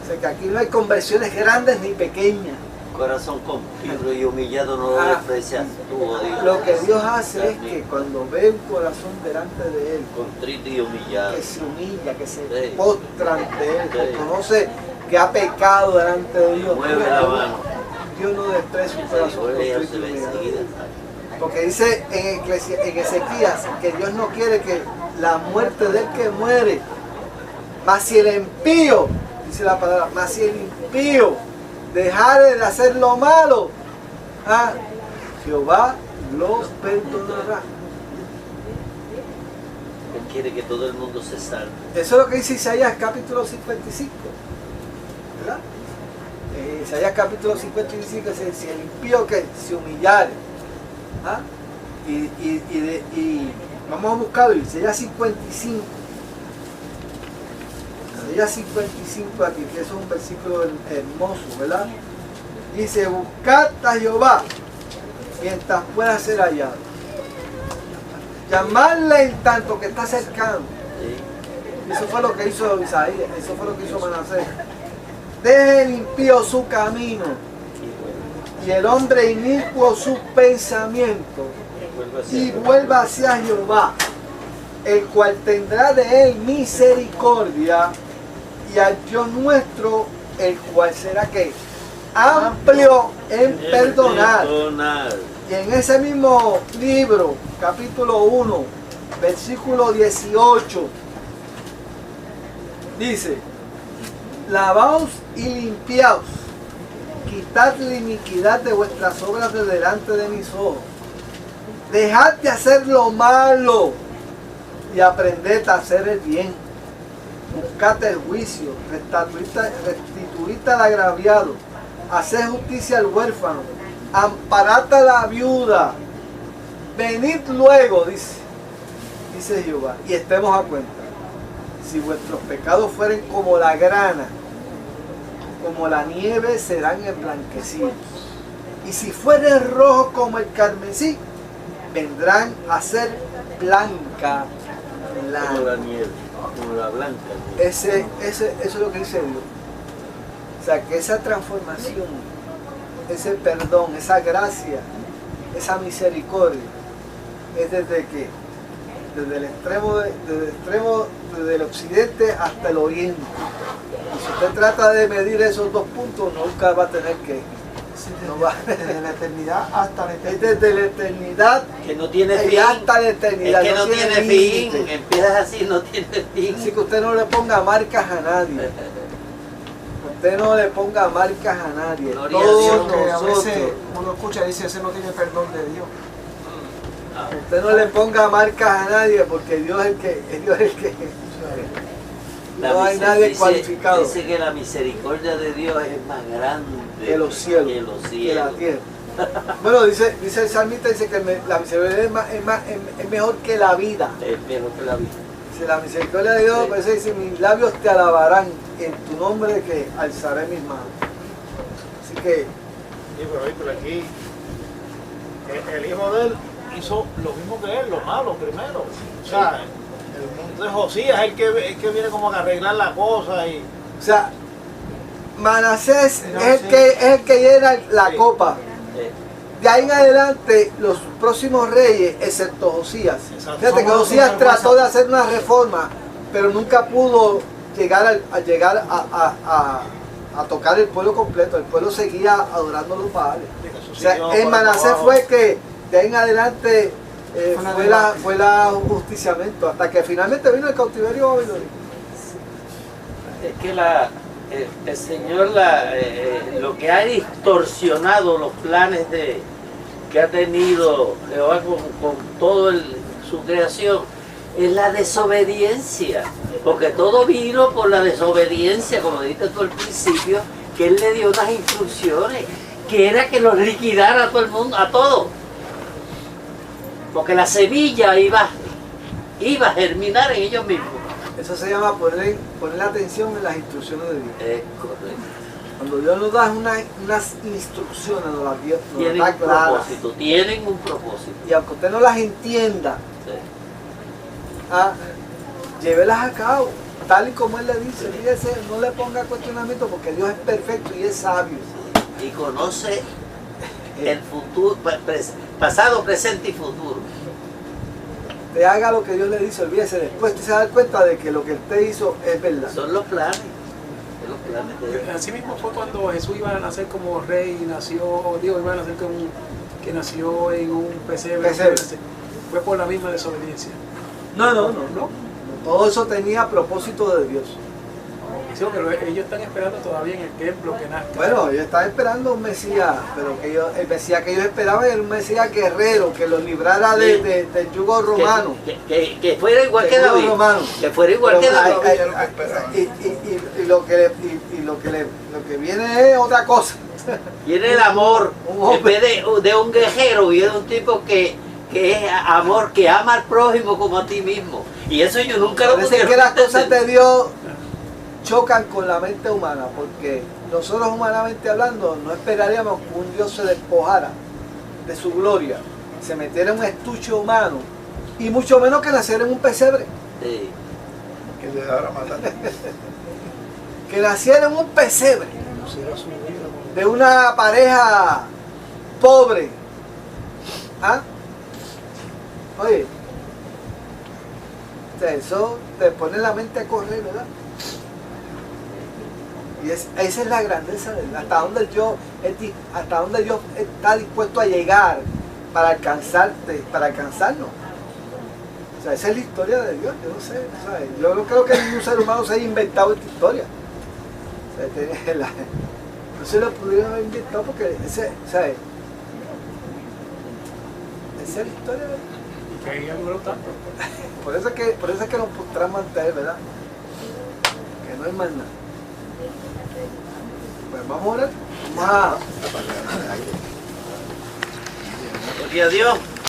O sea que aquí no hay conversiones grandes ni pequeñas. Corazón contrito y humillado no lo desprecias tú, oh Dios. Lo que Dios hace es que cuando ve un corazón delante de Él, contrito y humillado, que se humilla, que se postra ante Él, que conoce que ha pecado delante de Dios, mueve la mano. Dios no desprecia un corazón contrito y humillado. Porque dice en Ezequías que Dios no quiere que la muerte del que muere, mas si el impío, dice la palabra, mas si el impío dejare de hacer lo malo, Jehová los perdonará. Él quiere que todo el mundo se salve. Eso es lo que dice Isaías capítulo 55, ¿verdad? Isaías capítulo 55 dice, si el impío que se humillare, y vamos a buscarlo, Isaías 55. Isaías 55 aquí, que es un versículo hermoso, ¿verdad? Dice, buscad a Jehová mientras pueda ser hallado. Llamarle en tanto que está cercano. Eso fue lo que hizo Isaías, eso fue lo que hizo Manasés. Deje el impío su camino y el hombre inicuo sus pensamientos y vuelva hacia Jehová, el cual tendrá de él misericordia, y al Dios nuestro, el cual será que amplio en perdonar. Y en ese mismo libro, capítulo 1, versículo 18, dice, lavaos y limpiaos, quitad la iniquidad de vuestras obras de delante de mis ojos, dejad de hacer lo malo y aprended a hacer el bien. Buscad el juicio, restituid al agraviado, haced justicia al huérfano, amparad a la viuda. Venid luego, dice Jehová, y estemos a cuenta. Si vuestros pecados fueren como la grana, como la nieve serán emblanquecidos. Y si fueren rojos como el carmesí, vendrán a ser blanca. Como la nieve, como la blanca. Eso es lo que dice Dios. O sea, que esa transformación ese perdón, esa gracia, esa misericordia, es desde el extremo, desde el occidente hasta el oriente. Y si usted trata de medir esos dos puntos, nunca va a tener que. No va. Desde la eternidad hasta la Es eternidad. desde la eternidad Que no tiene y fin. hasta la eternidad. Es que no tiene límite. fin. Empiezas así, no tiene fin. Así que usted no le ponga marcas a nadie. Usted no le ponga marcas a nadie. Gloria a Todos Dios. Porque a nosotros. veces uno escucha y dice, ese no tiene perdón de Dios. Usted no le ponga marcas a nadie porque Dios es el que. No hay nadie cualificado. Dice que la misericordia de Dios es más grande Que los cielos, que los que la cielos. tierra. Bueno, dice el salmista, dice que la misericordia es mejor que la vida. Es mejor que la vida. Dice, la misericordia de Dios, Sí. pues dice, mis labios te alabarán, en tu nombre que alzaré mis manos. Así que, Sí, pero aquí el hijo de él hizo lo mismo que él, lo malo primero. O sea, entonces Josías es el que viene como a arreglar la cosa y o sea, Manasés No, es sí. el que llena la Sí. copa. De ahí en adelante, los próximos reyes, excepto Josías. Exacto. Fíjate que Somos Josías los trató vergüenza. de hacer una reforma, pero nunca pudo llegar a tocar el pueblo completo. El pueblo seguía adorando a los padres. eso O sea, siguió en por Manasés abajo. fue que de ahí en adelante Fue fue el justiciamiento, hasta que finalmente vino el cautiverio babilónico. Es que el Señor lo que ha distorsionado los planes que ha tenido Jehová con todo su creación es la desobediencia, porque todo vino por la desobediencia, como dijiste tú al principio, que Él le dio unas instrucciones, que era que los liquidara a todo el mundo, a todo, porque la semilla iba a germinar en ellos mismos. Eso se llama poner atención en las instrucciones de Dios. Es correcto. Cuando Dios nos da unas instrucciones, nos las Tienen da un claras. propósito, tienen un propósito. Y aunque usted no las entienda, Sí. llévelas a cabo, tal y como Él le dice. Fíjese, no le ponga cuestionamiento porque Dios es perfecto y es sabio. Y conoce el futuro, pasado, presente y futuro. Te haga lo que Dios le dice, olvídese. Después te se da cuenta de que lo que usted hizo es verdad. Son los planes. Son los planes de Dios. Así mismo fue cuando Jesús iba a nacer como rey, iba a nacer que nació en un pesebre. Pesebre. Fue por la misma desobediencia. No. Todo eso tenía propósito de Dios. Sí, porque ellos están esperando todavía en el templo que nazca. Bueno, ellos estaban esperando un Mesías, pero el Mesías que ellos esperaban era un Mesías guerrero, que los librara del yugo romano. Que fuera igual que Del yugo David. romano. Que fuera igual que Pero David. y lo que viene es otra cosa. Viene el amor. Un hombre. En vez de un guerrero, viene un tipo que es amor, que ama al prójimo como a ti mismo. Y eso yo nunca lo Parece pude que las cosas entender. de Dios chocan con la mente humana, porque nosotros humanamente hablando no esperaríamos que un Dios se despojara de su gloria, se metiera en un estuche humano, y mucho menos que naciera en un pesebre. Sí. Que le dará matar. Que naciera en un pesebre Será su vida con de una pareja pobre. ¿Ah? Oye, o sea, eso te pone la mente a correr, ¿verdad? Y esa es la grandeza de Dios, hasta donde Dios está dispuesto a llegar para alcanzarte, para alcanzarnos. O sea, esa es la historia de Dios, yo no sé, ¿sabes? Yo no creo que ningún ser humano se haya inventado esta historia. O sea, no se lo pudieron haber inventado porque ¿sabes? Esa es la historia de Dios. Y que ahí algo tanto. Por eso es que nos postramos ante Él, ¿verdad? Que no hay más nada. Pues vamos a orar. Vamos a... Gloria a Dios.